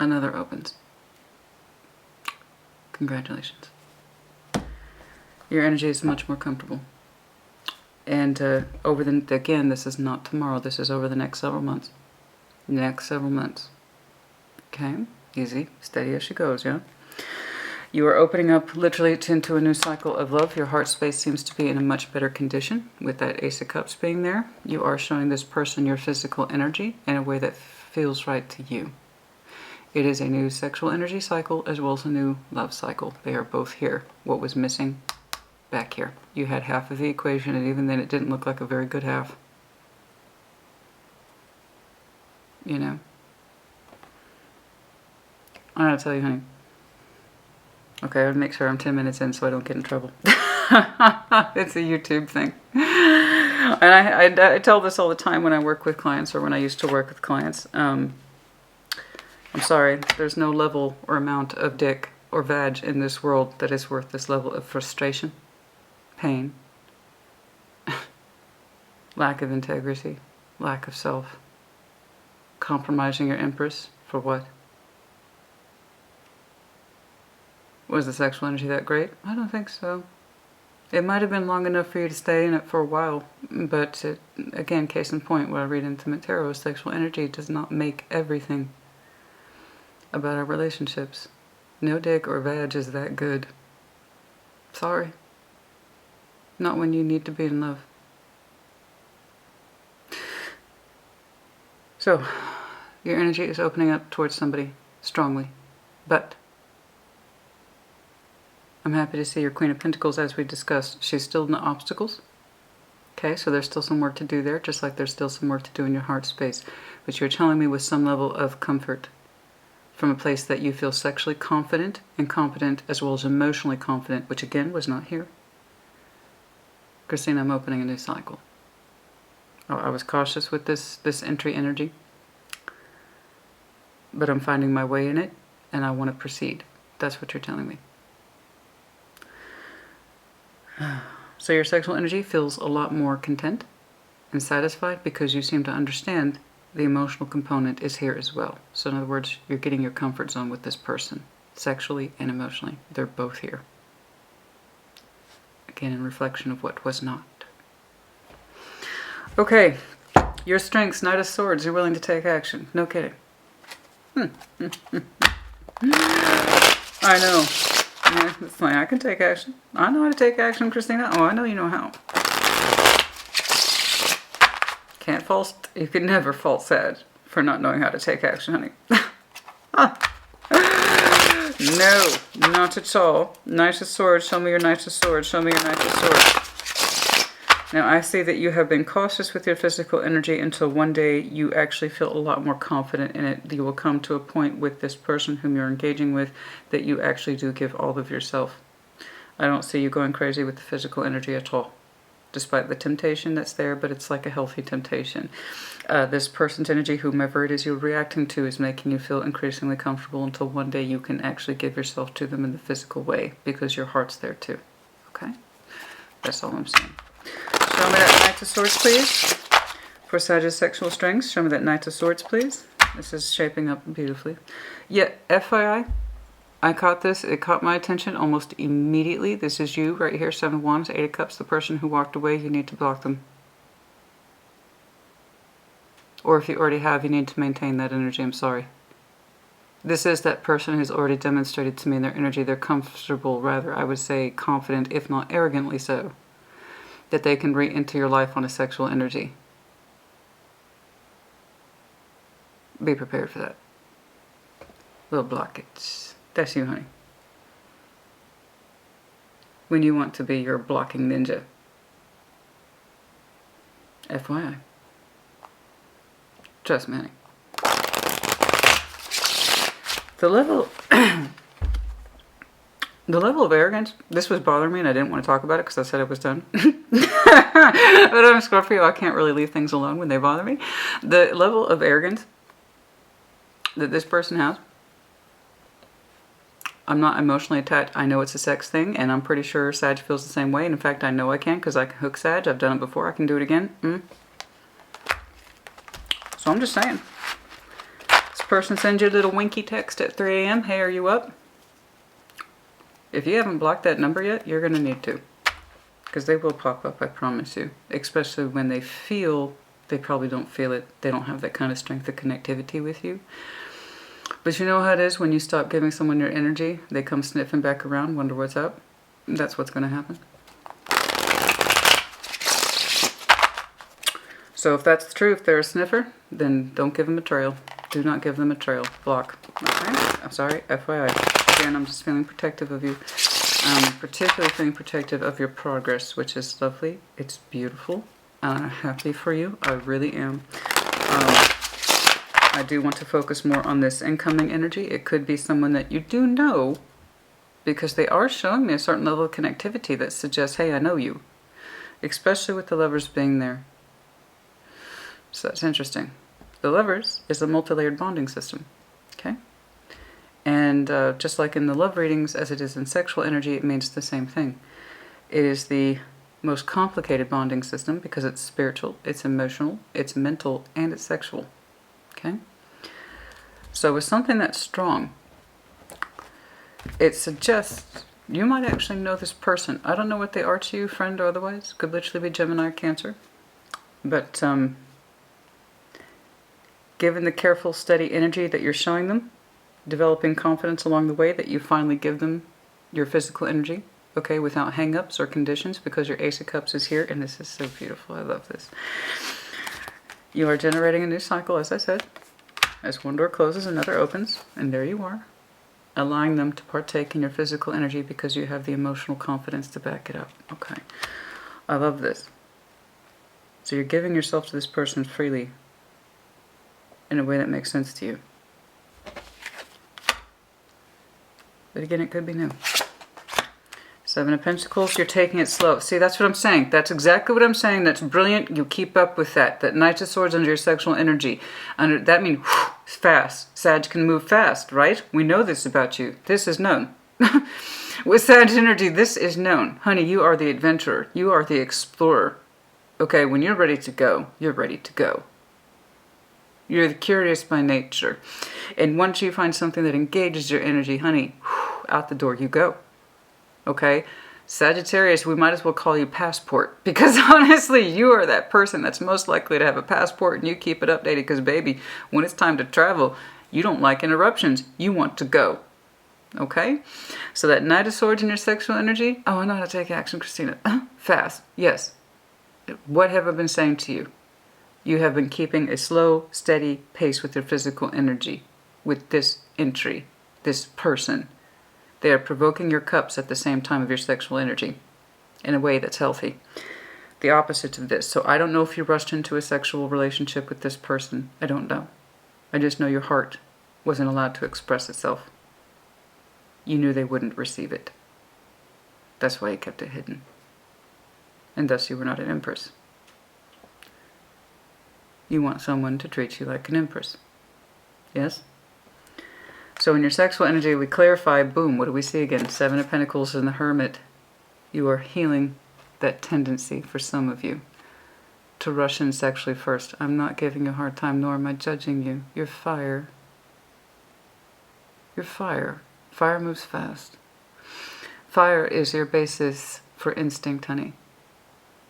another opens. Congratulations. Your energy is much more comfortable. And again, this is not tomorrow. This is over the next several months. Next several months. Okay? Easy. Steady as she goes, yeah? You are opening up literally into a new cycle of love. Your heart space seems to be in a much better condition with that Ace of Cups being there. You are showing this person your physical energy in a way that feels right to you. It is a new sexual energy cycle as well as a new love cycle. They are both here. What was missing? Back here. You had half of the equation, and even then it didn't look like a very good half. You know? I gotta tell you, honey. Okay, I would make sure I'm 10 minutes in so I don't get in trouble. It's a YouTube thing. And I tell this all the time when I work with clients, or when I used to work with clients. I'm sorry, there's no level or amount of dick or vag in this world that is worth this level of frustration, pain, lack of integrity, lack of self, compromising your empress for what? Was the sexual energy that great? I don't think so. It might have been long enough for you to stay in it for a while, but again, case in point, when I read Intimate Tarot, sexual energy does not make everything about our relationships. No dick or vag is that good. Sorry. Not when you need to be in love. So, your energy is opening up towards somebody strongly, but I'm happy to see your Queen of Pentacles, as we discussed. She's still in the obstacles. Okay, so there's still some work to do there, just like there's still some work to do in your heart space. But you're telling me with some level of comfort, from a place that you feel sexually confident and competent, as well as emotionally confident, which again was not here. Christine, I'm opening a new cycle. Oh, I was cautious with this entry energy, but I'm finding my way in it, and I want to proceed. That's what you're telling me. So your sexual energy feels a lot more content and satisfied because you seem to understand the emotional component is here as well. So in other words, you're getting your comfort zone with this person, sexually and emotionally. They're both here. Again, in reflection of what was not. Okay, your strengths, Knight of Swords, you're willing to take action. No kidding. I know. Yeah, it's like, I can take action. I know how to take action, Christina. Oh, I know you know how. Can't fault. You can never fault Sag for not knowing how to take action, honey. No, not at all. Knight of Swords, show me your Knight of Swords. Show me your Knight of Swords. Now, I see that you have been cautious with your physical energy until one day you actually feel a lot more confident in it. You will come to a point with this person whom you're engaging with that you actually do give all of yourself. I don't see you going crazy with the physical energy at all, despite the temptation that's there, but it's like a healthy temptation. This person's energy, whomever it is you're reacting to, is making you feel increasingly comfortable until one day you can actually give yourself to them in the physical way because your heart's there too. Okay? That's all I'm saying. Show me that Knight of Swords, please. For Sag's sexual strengths, show me that Knight of Swords, please. This is shaping up beautifully. Yeah, FYI, I caught this. It caught my attention almost immediately. This is you right here, 7 of Wands, 8 of Cups. The person who walked away, you need to block them. Or if you already have, you need to maintain that energy. I'm sorry. This is that person who's already demonstrated to me in their energy. They're comfortable, rather, I would say confident, if not arrogantly so, that they can re-enter your life on a sexual energy. Be prepared for that. Little blockage. That's you, honey. When you want to be your blocking ninja. FYI. Trust me, honey. The level the level of arrogance, this was bothering me and I didn't want to talk about it because I said it was done. But I'm a Scorpio, I can't really leave things alone when they bother me. The level of arrogance that this person has, I'm not emotionally attached. I know it's a sex thing, and I'm pretty sure Sag feels the same way. And in fact, I know I can because I can hook Sag. I've done it before. I can do it again. So I'm just saying. This person sends you a little winky text at 3 a.m. Hey, are you up? If you haven't blocked that number yet, you're going to need to. Because they will pop up, I promise you. Especially when they feel, they probably don't feel it. They don't have that kind of strength of connectivity with you. But you know how it is when you stop giving someone your energy, they come sniffing back around, wonder what's up. That's what's going to happen. So if that's true, if they're a sniffer, then don't give them a trail. Do not give them a trail. Block. Okay? I'm sorry, FYI. Again, I'm just feeling protective of you. Particularly feeling protective of your progress, which is lovely. It's beautiful. I'm happy for you. I really am. I do want to focus more on this incoming energy. It could be someone that you do know, because they are showing me a certain level of connectivity that suggests, hey, I know you. Especially with the Lovers being there. So that's interesting. The Lovers is a multi-layered bonding system. Okay? And just like in the love readings, as it is in sexual energy, it means the same thing. It is the most complicated bonding system because it's spiritual, it's emotional, it's mental, and it's sexual. Okay? So with something that's strong, it suggests you might actually know this person. I don't know what they are to you, friend or otherwise. Could literally be Gemini or Cancer. But given the careful, steady energy that you're showing them, developing confidence along the way, that you finally give them your physical energy, okay, without hang-ups or conditions, because your Ace of Cups is here, and this is so beautiful. I love this. You are generating a new cycle, as I said. As one door closes, another opens, and there you are, allowing them to partake in your physical energy because you have the emotional confidence to back it up. Okay, I love this. So you're giving yourself to this person freely in a way that makes sense to you. But again, it could be new. 7 of Pentacles, you're taking it slow. See, that's what I'm saying. That's exactly what I'm saying. That's brilliant. You keep up with that. That Knight of Swords under your sexual energy. That means fast. Sag can move fast, right? We know this about you. This is known. With Sag energy, this is known. Honey, you are the adventurer. You are the explorer. Okay, when you're ready to go, you're ready to go. You're the curious by nature. And once you find something that engages your energy, honey, out the door you go. Okay? Sagittarius, we might as well call you Passport. Because honestly, you are that person that's most likely to have a passport and you keep it updated because, baby, when it's time to travel, you don't like interruptions. You want to go. Okay? So that Knight of Swords in your sexual energy, oh, I know how to take action, Christina. Fast. Yes. What have I been saying to you? You have been keeping a slow, steady pace with your physical energy, with this entry, this person. They are provoking your cups at the same time of your sexual energy in a way that's healthy. The opposite of this. So I don't know if you rushed into a sexual relationship with this person. I don't know. I just know your heart wasn't allowed to express itself. You knew they wouldn't receive it. That's why you kept it hidden. And thus you were not an empress. You want someone to treat you like an empress. Yes? So in your sexual energy, we clarify, boom, what do we see again? 7 of Pentacles and the Hermit. You are healing that tendency for some of you to rush in sexually first. I'm not giving you a hard time, nor am I judging you. You're fire. You're fire. Fire moves fast. Fire is your basis for instinct, honey.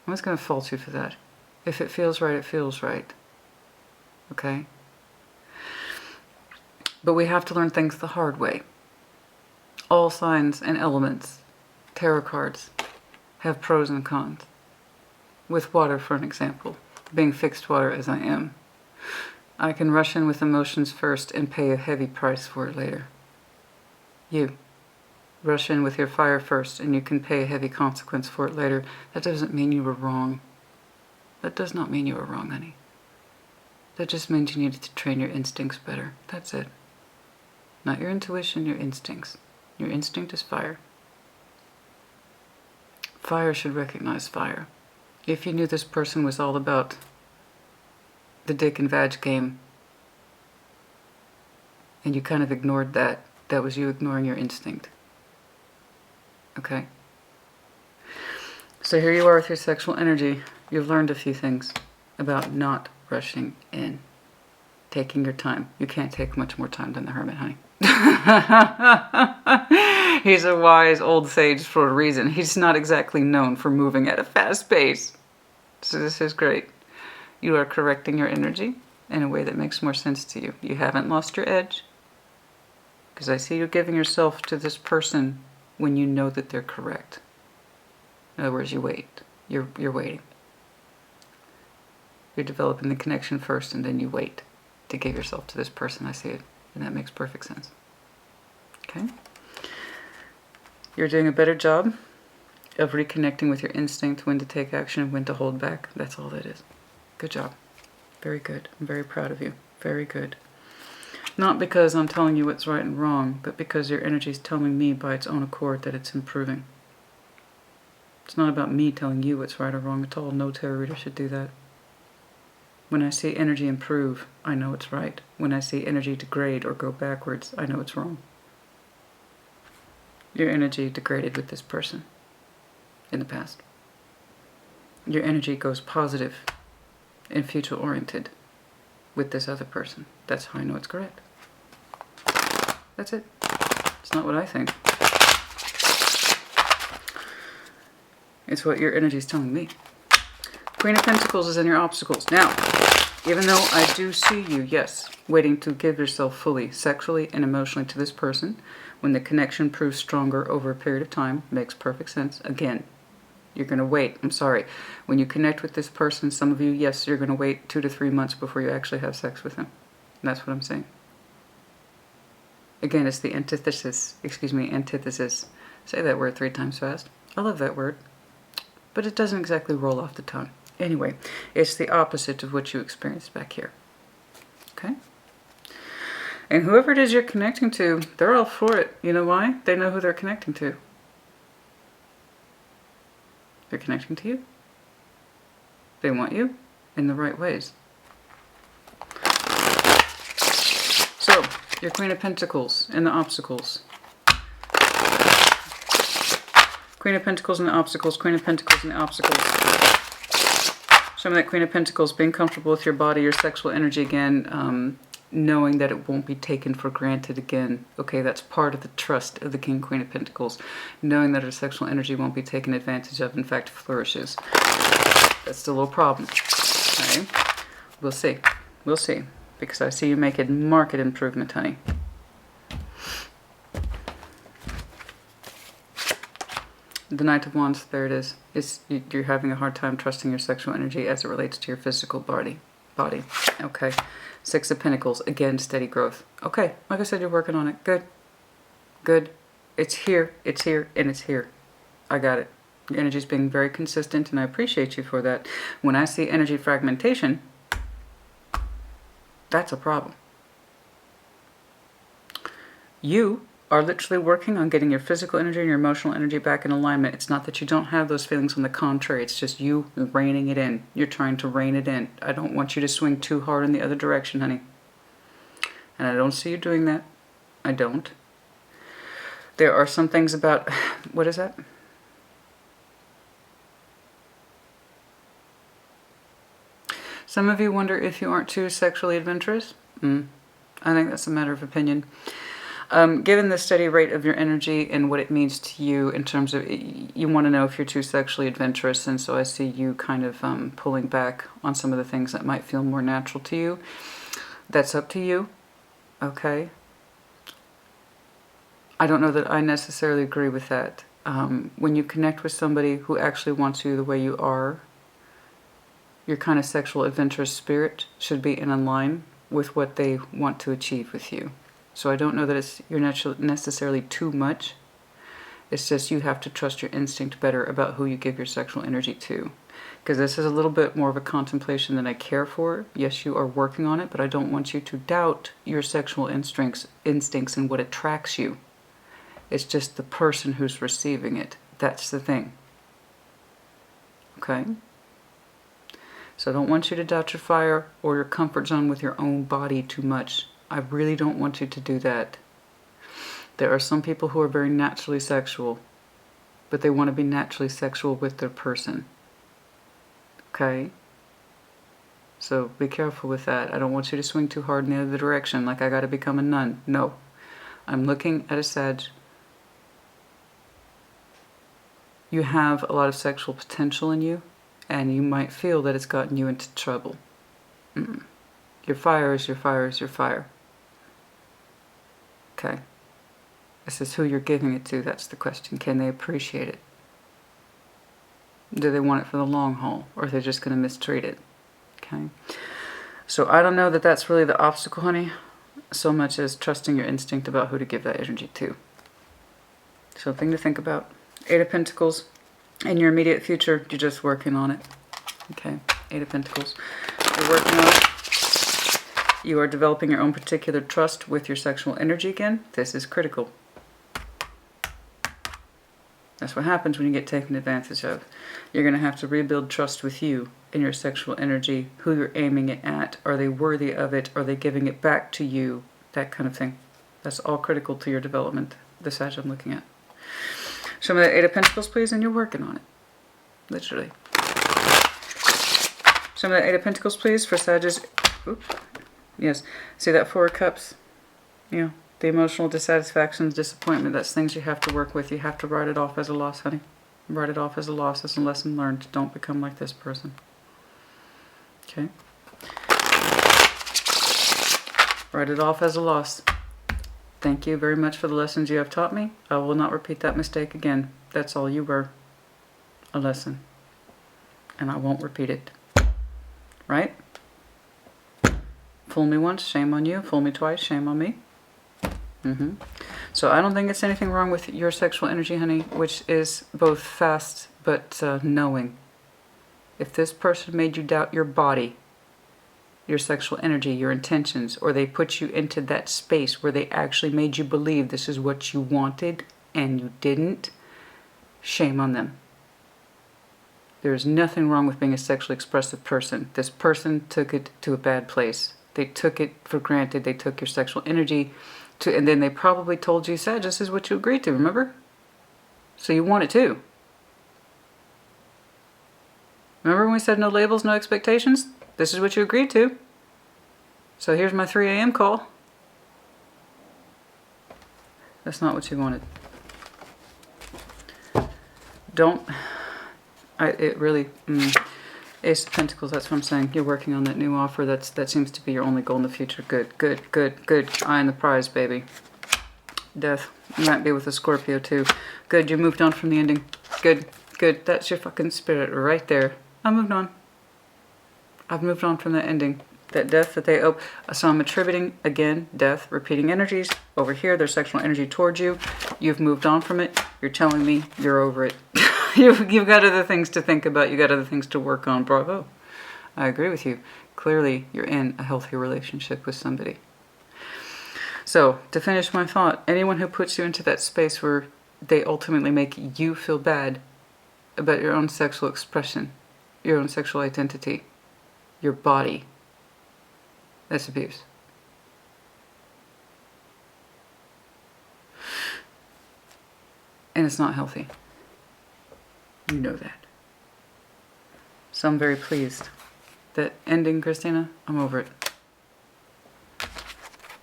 I'm just going to fault you for that. If it feels right, it feels right. Okay? But we have to learn things the hard way. All signs and elements, tarot cards, have pros and cons. With water, for an example, being fixed water as I am, I can rush in with emotions first and pay a heavy price for it later. You rush in with your fire first and you can pay a heavy consequence for it later. That doesn't mean you were wrong. That does not mean you were wrong, honey. That just means you needed to train your instincts better. That's it. Not your intuition, your instincts. Your instinct is fire. Fire should recognize fire. If you knew this person was all about the dick and vag game, and you kind of ignored that, that was you ignoring your instinct. Okay? So here you are with your sexual energy. You've learned a few things about not rushing in. Taking your time. You can't take much more time than the hermit, honey. He's a wise old sage for a reason. He's not exactly known for moving at a fast pace. So this is great. You are correcting your energy in a way that makes more sense to you. You haven't lost your edge. Because I see you giving yourself to this person when you know that they're correct. In other words, you wait. You're waiting. You're developing the connection first and then you wait to give yourself to this person. I see it. And that makes perfect sense. Okay? You're doing a better job of reconnecting with your instinct, when to take action and when to hold back. That's all that is. Good job. Very good. I'm very proud of you. Very good. Not because I'm telling you what's right and wrong, but because your energy is telling me by its own accord that it's improving. It's not about me telling you what's right or wrong at all. No tarot reader should do that. When I see energy improve, I know it's right. When I see energy degrade or go backwards, I know it's wrong. Your energy degraded with this person in the past. Your energy goes positive and future-oriented with this other person. That's how I know it's correct. That's it. It's not what I think. It's what your energy is telling me. Queen of Pentacles is in your obstacles. Now, even though I do see you, yes, waiting to give yourself fully, sexually and emotionally to this person, when the connection proves stronger over a period of time, makes perfect sense. Again, you're going to wait. I'm sorry. When you connect with this person, some of you, yes, you're going to wait 2 to 3 months before you actually have sex with them. That's what I'm saying. Again, it's the antithesis. Antithesis. Say that word 3 times fast. I love that word. But it doesn't exactly roll off the tongue. Anyway, it's the opposite of what you experienced back here. Okay? And whoever it is you're connecting to, they're all for it. You know why? They know who they're connecting to. They're connecting to you. They want you in the right ways. So, your Queen of Pentacles and the obstacles. Queen of Pentacles and the obstacles, Queen of Pentacles and the obstacles. Some of that Queen of Pentacles, being comfortable with your body, your sexual energy again, knowing that it won't be taken for granted again. Okay, that's part of the trust of the King, Queen of Pentacles. Knowing that our sexual energy won't be taken advantage of, in fact, flourishes. That's the little problem. Okay? We'll see. We'll see. Because I see you making marked improvement, honey. The Knight of Wands, there it is. You're having a hard time trusting your sexual energy as it relates to your physical body. Okay. 6 of Pentacles, again, steady growth. Okay, like I said, you're working on it. Good. Good. It's here, and it's here. I got it. Your energy's being very consistent, and I appreciate you for that. When I see energy fragmentation, that's a problem. You are literally working on getting your physical energy and your emotional energy back in alignment. It's not that you don't have those feelings. On the contrary, it's just you reining it in. You're trying to rein it in. I don't want you to swing too hard in the other direction, honey. And I don't see you doing that. I don't. There are some things about... What is that? Some of you wonder if you aren't too sexually adventurous. I think that's a matter of opinion. Given the steady rate of your energy and what it means to you in terms of, you want to know if you're too sexually adventurous, and so I see you kind of pulling back on some of the things that might feel more natural to you. That's up to you, okay? I don't know that I necessarily agree with that. When you connect with somebody who actually wants you the way you are, your kind of sexual adventurous spirit should be in line with what they want to achieve with you. So I don't know that you're necessarily too much. It's just you have to trust your instinct better about who you give your sexual energy to. Because this is a little bit more of a contemplation than I care for. Yes, you are working on it, but I don't want you to doubt your sexual instincts and what attracts you. It's just the person who's receiving it. That's the thing. Okay? So I don't want you to doubt your fire or your comfort zone with your own body too much. I really don't want you to do that. There are some people who are very naturally sexual, but they want to be naturally sexual with their person. Okay? So be careful with that. I don't want you to swing too hard in the other direction, like I got to become a nun. No. I'm looking at a Sag. You have a lot of sexual potential in you, and you might feel that it's gotten you into trouble. Your fire is your fire is your fire. Okay. This is who you're giving it to. That's the question. Can they appreciate it? Do they want it for the long haul? Or are they just going to mistreat it? Okay. So I don't know that that's really the obstacle, honey, so much as trusting your instinct about who to give that energy to. Something to think about. 8 of Pentacles. In your immediate future, you're just working on it. Okay. 8 of Pentacles. You're working on it. You are developing your own particular trust with your sexual energy again. This is critical. That's what happens when you get taken advantage of. You're going to have to rebuild trust with you and your sexual energy, who you're aiming it at. Are they worthy of it? Are they giving it back to you? That kind of thing. That's all critical to your development, the Sag I'm looking at. Show me that 8 of Pentacles, please, and you're working on it. Literally. Show me that 8 of Pentacles, please, for Sagittarius. Oops. Yes. See that 4 of Cups? Yeah. The emotional dissatisfaction, disappointment, that's things you have to work with. You have to write it off as a loss, honey. Write it off as a loss, as a lesson learned. Don't become like this person. Okay? Write it off as a loss. Thank you very much for the lessons you have taught me. I will not repeat that mistake again. That's all you were. A lesson. And I won't repeat it. Right? Fool me once, shame on you. Fool me twice, shame on me. So I don't think it's anything wrong with your sexual energy, honey, which is both fast but knowing. If this person made you doubt your body, your sexual energy, your intentions, or they put you into that space where they actually made you believe this is what you wanted and you didn't, shame on them. There is nothing wrong with being a sexually expressive person. This person took it to a bad place. They took it for granted. They took your sexual energy and then they probably told you, Sag, this is what you agreed to, remember? So you want it too. Remember when we said no labels, no expectations? This is what you agreed to. So here's my 3 a.m. call. That's not what you wanted. Ace of Pentacles, that's what I'm saying. You're working on that new offer. That seems to be your only goal in the future. Good, good, good, good. Eye on the prize, baby. Death. You might be with a Scorpio too. Good, you moved on from the ending. Good, good. That's your fucking spirit right there. I moved on. I've moved on from that ending. That death that they owe. So I'm attributing, again, death, repeating energies. Over here, their sexual energy towards you. You've moved on from it. You're telling me you're over it. You've got other things to think about. You've got other things to work on. Bravo. I agree with you. Clearly, you're in a healthy relationship with somebody. So, to finish my thought, anyone who puts you into that space where they ultimately make you feel bad about your own sexual expression, your own sexual identity, your body, that's abuse. And it's not healthy. You know that. So I'm very pleased. That ending, Christina, I'm over it.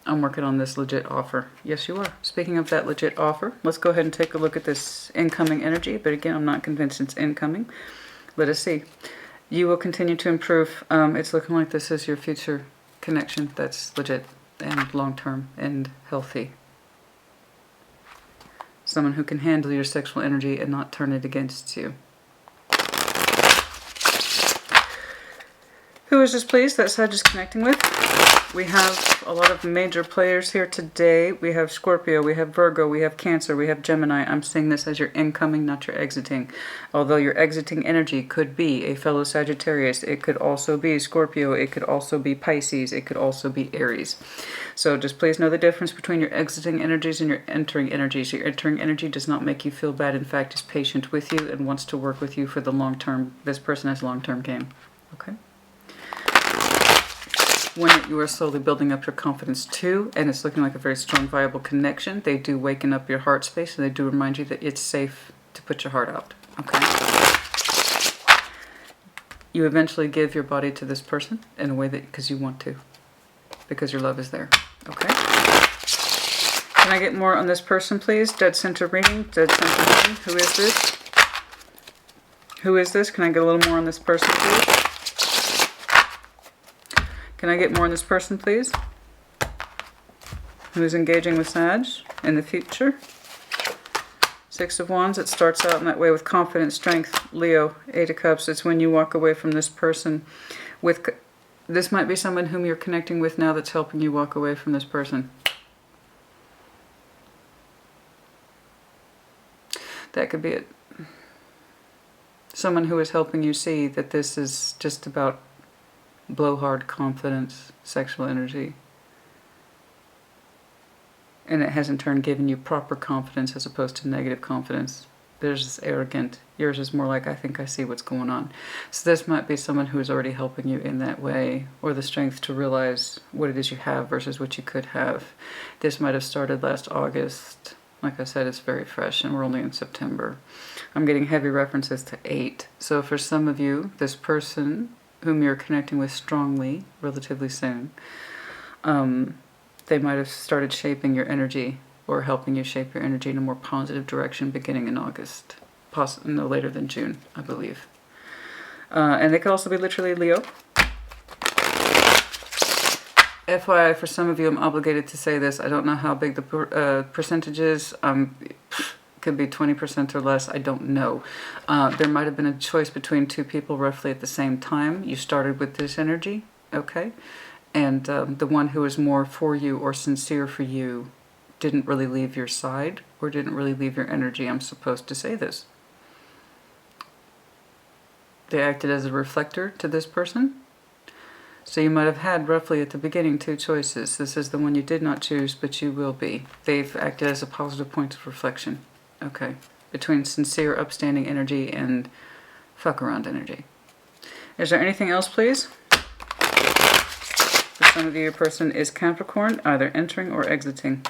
I'm working on this legit offer. Yes, you are. Speaking of that legit offer, let's go ahead and take a look at this incoming energy. But again, I'm not convinced it's incoming. Let us see. You will continue to improve. It's looking like this is your future connection that's legit and long-term and healthy. Someone who can handle your sexual energy and not turn it against you. Who is this, please, that Sag is connecting with? We have a lot of major players here today. We have Scorpio, we have Virgo, we have Cancer, we have Gemini. I'm seeing this as your incoming, not your exiting. Although your exiting energy could be a fellow Sagittarius. It could also be Scorpio. It could also be Pisces. It could also be Aries. So just please know the difference between your exiting energies and your entering energies. Your entering energy does not make you feel bad. In fact, is patient with you and wants to work with you for the long term. This person has long-term game. Okay? When you are slowly building up your confidence too, and it's looking like a very strong, viable connection, they do waken up your heart space, and they do remind you that it's safe to put your heart out. Okay? You eventually give your body to this person in a way that, because you want to, because your love is there. Okay? Can I get more on this person, please? Dead center reading. Dead center reading. Who is this? Who is this? Can I get a little more on this person, please? Can I get more on this person, please? Who's engaging with Sag in the future? Six of Wands. It starts out in that way with confidence, strength. Leo, Eight of Cups. It's when you walk away from this person with... This might be someone whom you're connecting with now that's helping you walk away from this person. That could be it. Someone who is helping you see that this is just about blowhard confidence, sexual energy. And it has in turn given you proper confidence as opposed to negative confidence. Theirs is arrogant. Yours is more like, I think I see what's going on. So this might be someone who is already helping you in that way, or the strength to realize what it is you have versus what you could have. This might have started last August. Like I said, it's very fresh and we're only in September. I'm getting heavy references to 8. So for some of you, this person whom you're connecting with strongly, relatively soon, they might have started shaping your energy or helping you shape your energy in a more positive direction beginning in August. No later than June, I believe. And they could also be literally Leo. FYI, for some of you, I'm obligated to say this. I don't know how big the percentage is. Could be 20% or less. I don't know. There might have been a choice between two people roughly at the same time. You started with this energy, okay? And the one who is more for you or sincere for you didn't really leave your side or didn't really leave your energy. I'm supposed to say this. They acted as a reflector to this person. So you might have had roughly at the beginning 2 choices. This is the one you did not choose, but you will be. They've acted as a positive point of reflection. Okay. Between sincere, upstanding energy and fuck around energy. Is there anything else, please? For some of you, your person is Capricorn, either entering or exiting.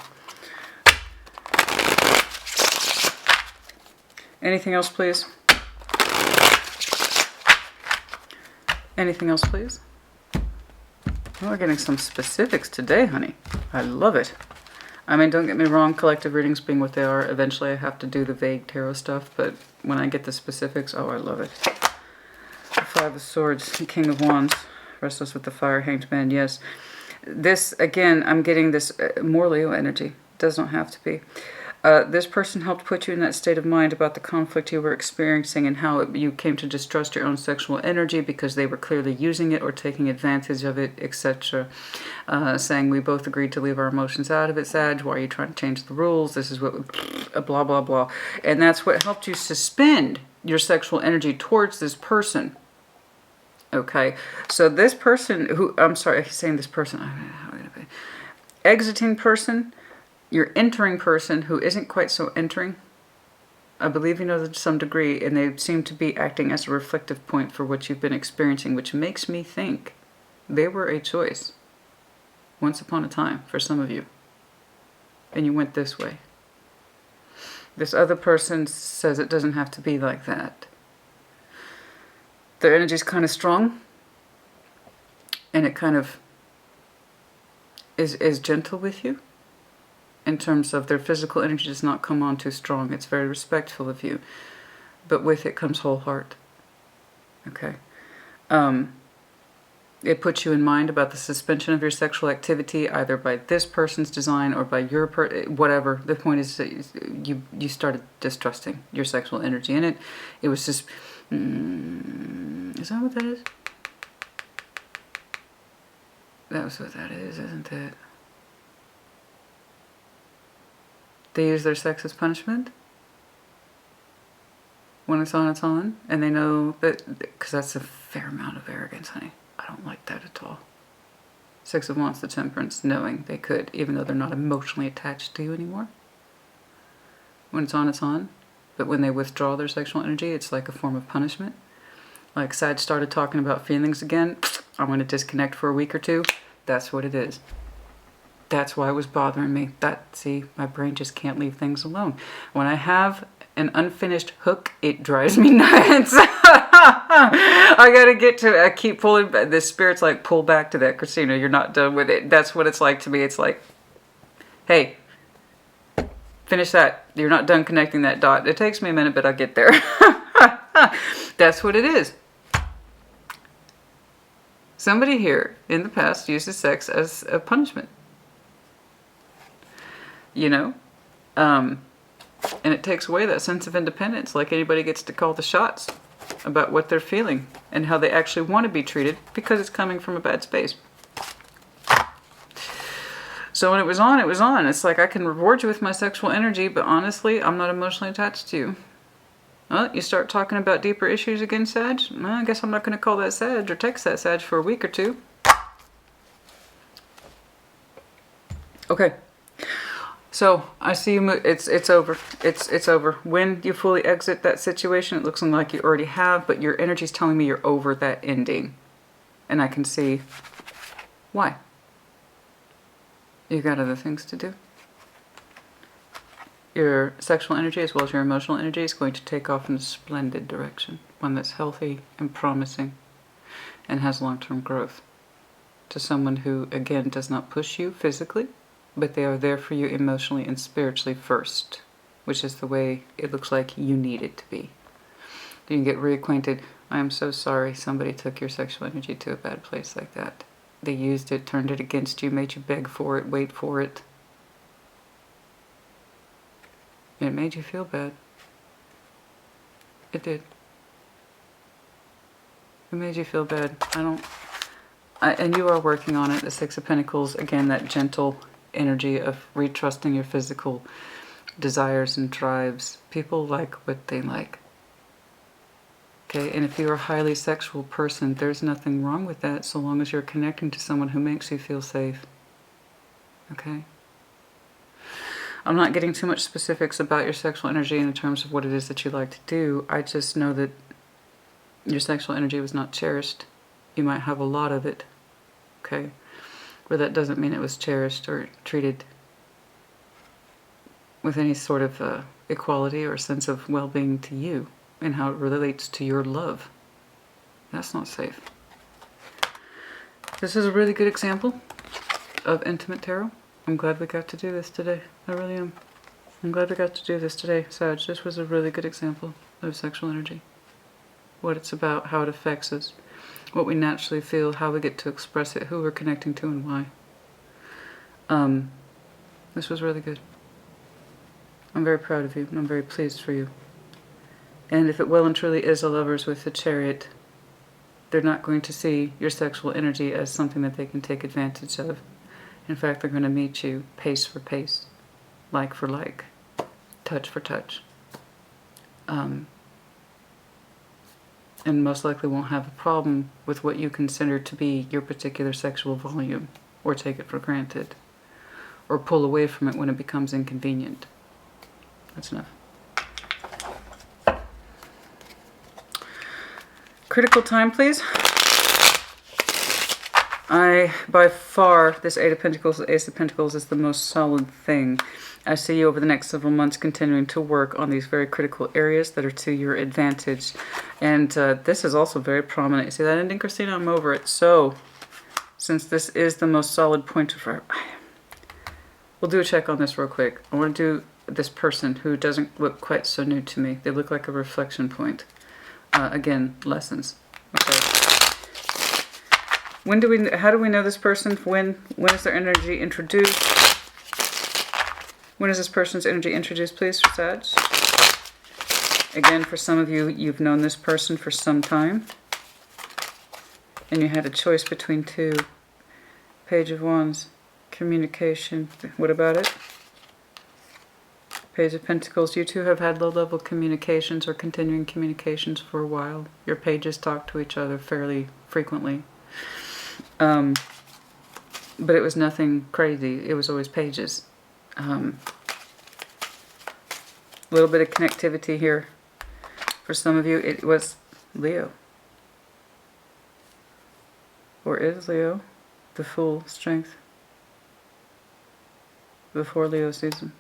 Anything else, please? Anything else, please? Oh, we're getting some specifics today, honey. I love it. I mean, don't get me wrong, collective readings being what they are, eventually I have to do the vague tarot stuff, but when I get the specifics, oh, I love it. The Five of Swords, King of Wands, restless with the fire, Hanged Man, yes. This, again, I'm getting this more Leo energy. Does not have to be. This person helped put you in that state of mind about the conflict you were experiencing and how you came to distrust your own sexual energy because they were clearly using it or taking advantage of it, etc. Saying, we both agreed to leave our emotions out of it, Sag. Why are you trying to change the rules? This is what... blah, blah, blah. And that's what helped you suspend your sexual energy towards this person. Okay? So this person who... I'm sorry, I'm saying this person... Exiting person... Your entering person who isn't quite so entering, I believe you know that to some degree, and they seem to be acting as a reflective point for what you've been experiencing, which makes me think they were a choice once upon a time for some of you. And you went this way. This other person says it doesn't have to be like that. Their energy is kind of strong, and it kind of is gentle with you in terms of their physical energy does not come on too strong. It's very respectful of you. But with it comes whole heart. Okay? It puts you in mind about the suspension of your sexual activity, either by this person's design or by your whatever. The point is that you started distrusting your sexual energy, and it was just is that what that is? That was what that is, isn't it? They use their sex as punishment. When it's on, and they know that, because that's a fair amount of arrogance, honey. I don't like that at all. Six of Wands, the Temperance, knowing they could, even though they're not emotionally attached to you anymore. When it's on, but when they withdraw their sexual energy, it's like a form of punishment. Like Sag started talking about feelings again, I'm going to disconnect for a week or two. That's what it is. That's why it was bothering me. See, my brain just can't leave things alone. When I have an unfinished hook, it drives me nuts. I gotta get to it. I keep pulling, the spirit's like, pull back to that, Christina, you're not done with it. That's what it's like to me. It's like, hey, finish that. You're not done connecting that dot. It takes me a minute, but I'll get there. That's what it is. Somebody here in the past uses sex as a punishment. You know? And it takes away that sense of independence, like anybody gets to call the shots about what they're feeling and how they actually want to be treated because it's coming from a bad space. So when it was on, it was on. It's like I can reward you with my sexual energy, but honestly, I'm not emotionally attached to you. Well, you start talking about deeper issues again, Sag? Well, I guess I'm not going to call that Sag or text that Sag for a week or two. Okay. So I see you. It's over. It's over. When you fully exit that situation, it looks like you already have, but your energy's telling me you're over that ending, and I can see why. You got other things to do. Your sexual energy as well as your emotional energy is going to take off in a splendid direction, one that's healthy and promising, and has long-term growth. To someone who again does not push you physically, but they are there for you emotionally and spiritually first, which is the way it looks like you need it to be. You can get reacquainted. I am so sorry somebody took your sexual energy to a bad place like that. They used it, turned it against you, made you beg for it, wait for it. It made you feel bad. It did. It made you feel bad. And you are working on it. The Six of Pentacles, again, that gentle energy of retrusting your physical desires and drives. People like what they like. Okay, and if you're a highly sexual person, there's nothing wrong with that so long as you're connecting to someone who makes you feel safe. Okay? I'm not getting too much specifics about your sexual energy in terms of what it is that you like to do. I just know that your sexual energy was not cherished. You might have a lot of it. Okay? But that doesn't mean it was cherished or treated with any sort of equality or sense of well-being to you and how it relates to your love. That's not safe. This is a really good example of intimate tarot. I'm glad we got to do this today. I really am. I'm glad we got to do this today, Sag. This was a really good example of sexual energy. What it's about, how it affects us, what we naturally feel, how we get to express it, who we're connecting to, and why. This was really good. I'm very proud of you, and I'm very pleased for you. And if it well and truly is a Lovers with the Chariot, they're not going to see your sexual energy as something that they can take advantage of. In fact, they're going to meet you pace for pace, like for like, touch for touch. And most likely won't have a problem with what you consider to be your particular sexual volume, or take it for granted, or pull away from it when it becomes inconvenient. That's enough. Critical time, please. By far, this Eight of Pentacles, Ace of Pentacles is the most solid thing. I see you over the next several months continuing to work on these very critical areas that are to your advantage. And this is also very prominent. You see that ending, Christina? I'm over it. So, since this is the most solid point of our... We'll do a check on this real quick. I want to do this person who doesn't look quite so new to me. They look like a reflection point. Again, lessons. Okay. How do we know this person? When is their energy introduced? When is this person's energy introduced, please, for Sag? Again, for some of you, you've known this person for some time. And you had a choice between two. Page of Wands, communication. What about it? Page of Pentacles. You two have had low-level communications or continuing communications for a while. Your pages talk to each other fairly frequently. But it was nothing crazy. It was always pages. A little bit of connectivity here. For some of you, it was Leo. Or is Leo the Fool, Strength, before Leo season?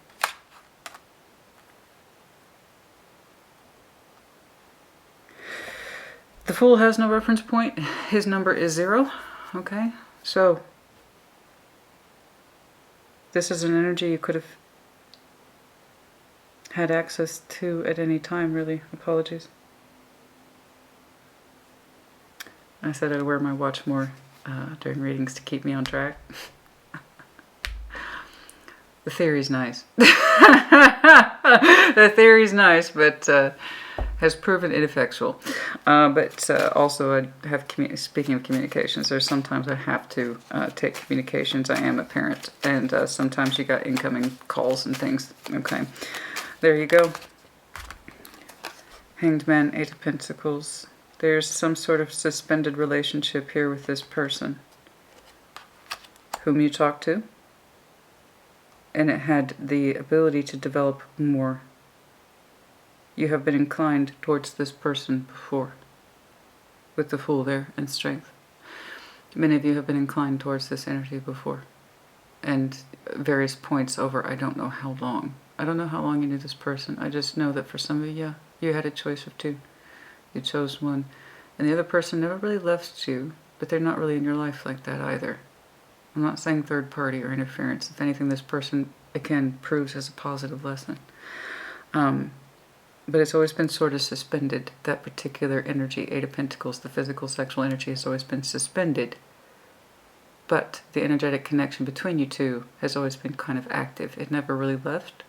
The Fool has no reference point. His number is 0. Okay, so this is an energy you could have had access to at any time, really. Apologies. I said I'd wear my watch more during readings to keep me on track. The theory's nice. The theory's nice, but has proven ineffectual. But also, I have speaking of communications, there's sometimes I have to take communications. I am a parent, and sometimes you got incoming calls and things. Okay, there you go. Hanged Man, 8 of Pentacles. There's some sort of suspended relationship here with this person whom you talked to, and it had the ability to develop more. You have been inclined towards this person before, with the Fool there and Strength. Many of you have been inclined towards this energy before, and various points over I don't know how long. I don't know how long you knew this person. I just know that for some of you, yeah, you had a choice of 2. You chose one. And the other person never really left you, but they're not really in your life like that either. I'm not saying third party or interference. If anything, this person, again, proves as a positive lesson. But it's always been sort of suspended. That particular energy, 8 of Pentacles, the physical sexual energy has always been suspended. But the energetic connection between you two has always been kind of active. It never really left.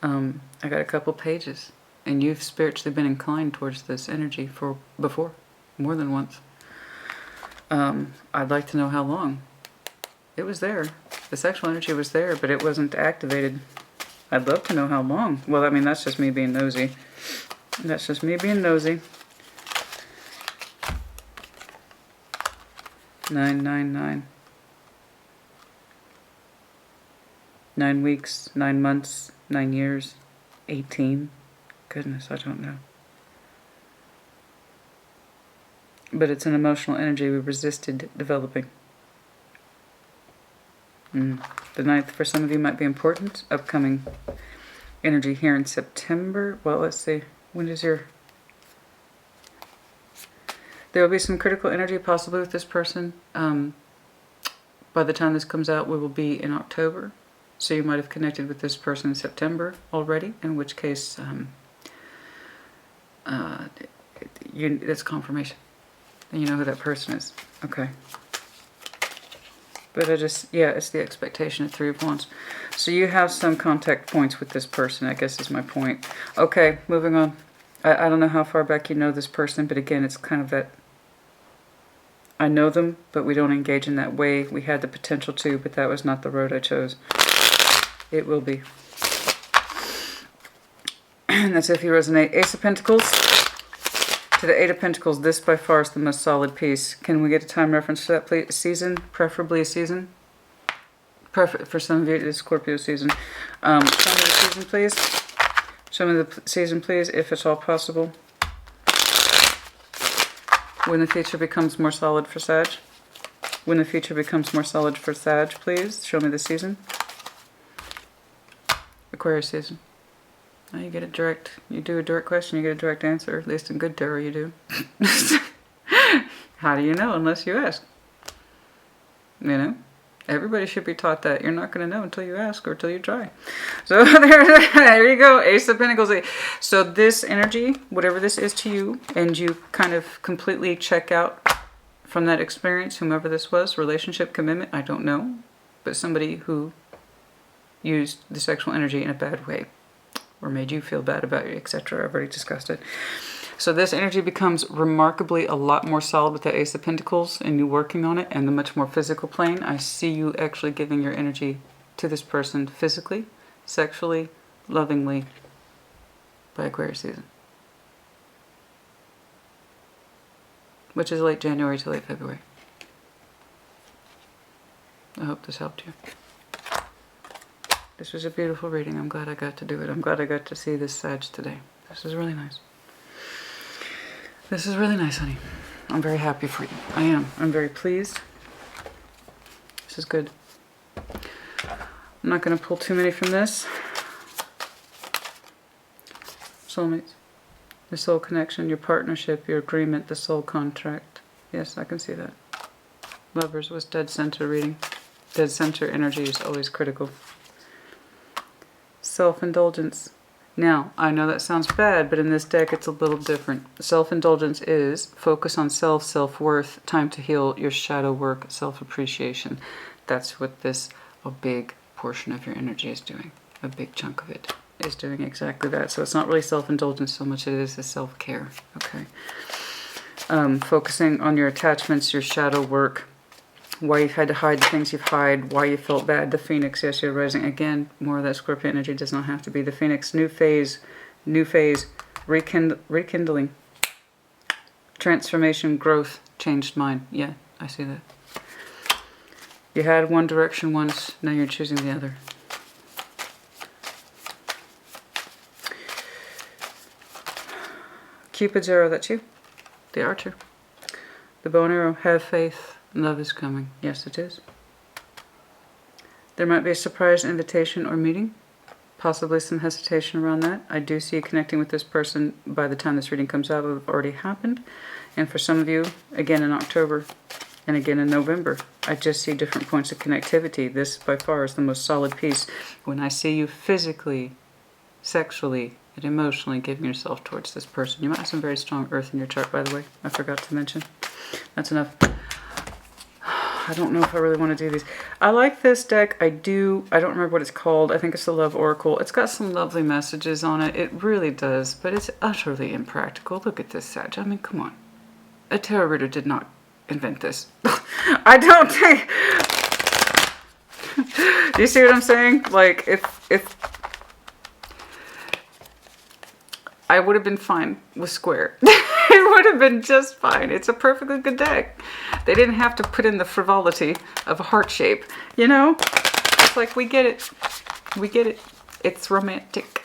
I got a couple pages. And you've spiritually been inclined towards this energy before, more than once. I'd like to know how long. It was there. The sexual energy was there, but it wasn't activated. I'd love to know how long. Well, I mean, that's just me being nosy. That's just me being nosy. 999. 9 weeks, 9 months, 9 years, 18. Goodness, I don't know. But it's an emotional energy we resisted developing. The 9th for some of you might be important. Upcoming energy here in September. Well, let's see. When is your... There will be some critical energy possibly with this person. By the time this comes out, we will be in October. So you might have connected with this person in September already, in which case... that's confirmation. And you know who that person is. Okay. But it's the expectation of 3 of Wands. So you have some contact points with this person, I guess is my point. Okay, moving on. I don't know how far back you know this person, but again, it's kind of that... I know them, but we don't engage in that way. We had the potential to, but that was not the road I chose. It will be. And that's if you resonate. Ace of Pentacles to the 8 of Pentacles. This by far is the most solid piece. Can we get a time reference for that, please? Season, preferably a season. For some of you, it is Scorpio season. Show me the season, please. Show me the season, please, if it's all possible. When the future becomes more solid for Sag. When the future becomes more solid for Sag, please. Show me the season. Aquarius season. Oh, you get a direct, you do a direct question, you get a direct answer. At least in good tarot you do. How do you know unless you ask? you know? Everybody should be taught that. You're not going to know until you ask or until you try. So there you go. Ace of Pentacles. So this energy, whatever this is to you, and you kind of completely check out from that experience, whomever this was, relationship, commitment, I don't know. But somebody who used the sexual energy in a bad way or made you feel bad about it, etc. I've already discussed it. So this energy becomes remarkably a lot more solid with the Ace of Pentacles and you working on it, and the much more physical plane. I see you actually giving your energy to this person physically, sexually, lovingly by Aquarius season. Which is late January to late February. I hope this helped you. This was a beautiful reading. I'm glad I got to do it. I'm glad I got to see this Sag today. This is really nice. This is really nice, honey. I'm very happy for you. I am. I'm very pleased. This is good. I'm not going to pull too many from this. Soulmates. The soul connection, your partnership, your agreement, the soul contract. Yes, I can see that. Lovers was dead center reading. Dead center energy is always critical. Self-indulgence. Now, I know that sounds bad, but in this deck it's a little different. Self-indulgence is focus on self, self-worth, time to heal, your shadow work, self-appreciation. That's what this, a big portion of your energy is doing. A big chunk of it is doing exactly that. So it's not really self-indulgence so much as it is self-care. Okay. Focusing on your attachments, your shadow work, why you've had to hide the things you've hid, why you felt bad. The Phoenix, yes, you're rising. Again, more of that Scorpio energy does not have to be. The Phoenix, new phase, rekindling, transformation, growth, changed mind. Yeah, I see that. You had one direction once, now you're choosing the other. Cupid's arrow, that's you. The Archer. The bow and arrow, have faith. Love is coming. Yes, it is. There might be a surprise invitation or meeting. Possibly some hesitation around that. I do see you connecting with this person by the time this reading comes out. It will have already happened. And for some of you, again in October and again in November, I just see different points of connectivity. This by far is the most solid piece. When I see you physically, sexually, and emotionally giving yourself towards this person. You might have some very strong earth in your chart, by the way. I forgot to mention. That's enough. I don't know if I really want to do these. I like this deck. I don't remember what it's called. I think it's the Love Oracle. It's got some lovely messages on it. It really does. But it's utterly impractical. Look at this, Sag. I mean, come on. A tarot reader did not invent this. I don't think... Do you see what I'm saying? Like, if I would have been fine with square. It would have been just fine. It's a perfectly good deck. They didn't have to put in the frivolity of a heart shape. You know? It's like, we get it. We get it. It's romantic.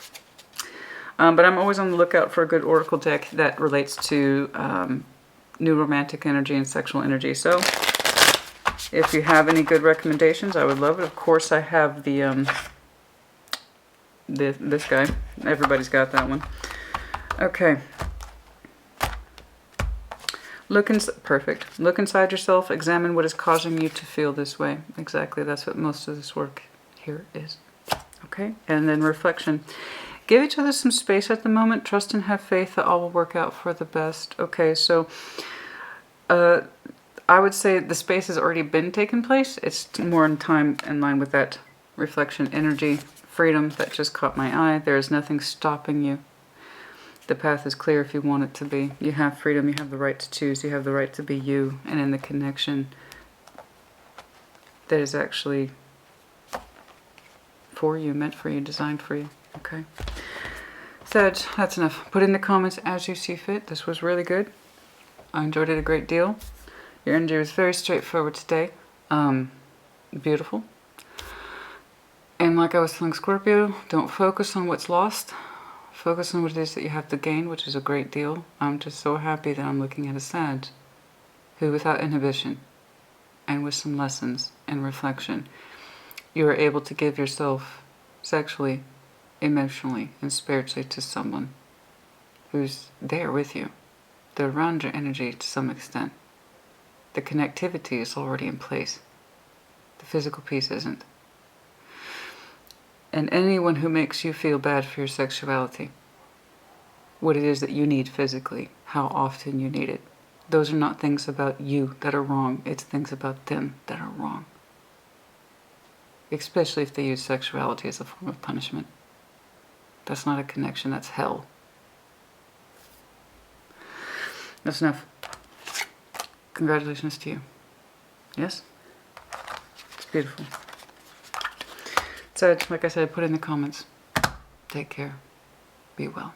But I'm always on the lookout for a good oracle deck that relates to new romantic energy and sexual energy. So, if you have any good recommendations, I would love it. Of course, I have the this guy. Everybody's got that one. Okay. Perfect. Look inside yourself. Examine what is causing you to feel this way. Exactly. That's what most of this work here is. Okay. And then reflection. Give each other some space at the moment. Trust and have faith that all will work out for the best. Okay. So, I would say the space has already been taken place. It's more in time in line with that reflection energy. Freedom that just caught my eye. There is nothing stopping you. The path is clear if you want it to be. You have freedom, you have the right to choose, you have the right to be you, and in the connection that is actually for you, meant for you, designed for you. Okay. Sag, that's enough. Put in the comments as you see fit. This was really good. I enjoyed it a great deal. Your energy was very straightforward today. Beautiful. And like I was telling Scorpio, don't focus on what's lost. Focus on what it is that you have to gain, which is a great deal. I'm just so happy that I'm looking at a Sag who, without inhibition and with some lessons and reflection, you are able to give yourself sexually, emotionally, and spiritually to someone who's there with you. They're around your energy to some extent. The connectivity is already in place. The physical piece isn't. And anyone who makes you feel bad for your sexuality, what it is that you need physically, how often you need it, those are not things about you that are wrong. It's things about them that are wrong. Especially if they use sexuality as a form of punishment. That's not a connection, that's hell. That's enough. Congratulations to you. Yes? It's beautiful. So, like I said, put in the comments. Take care. Be well.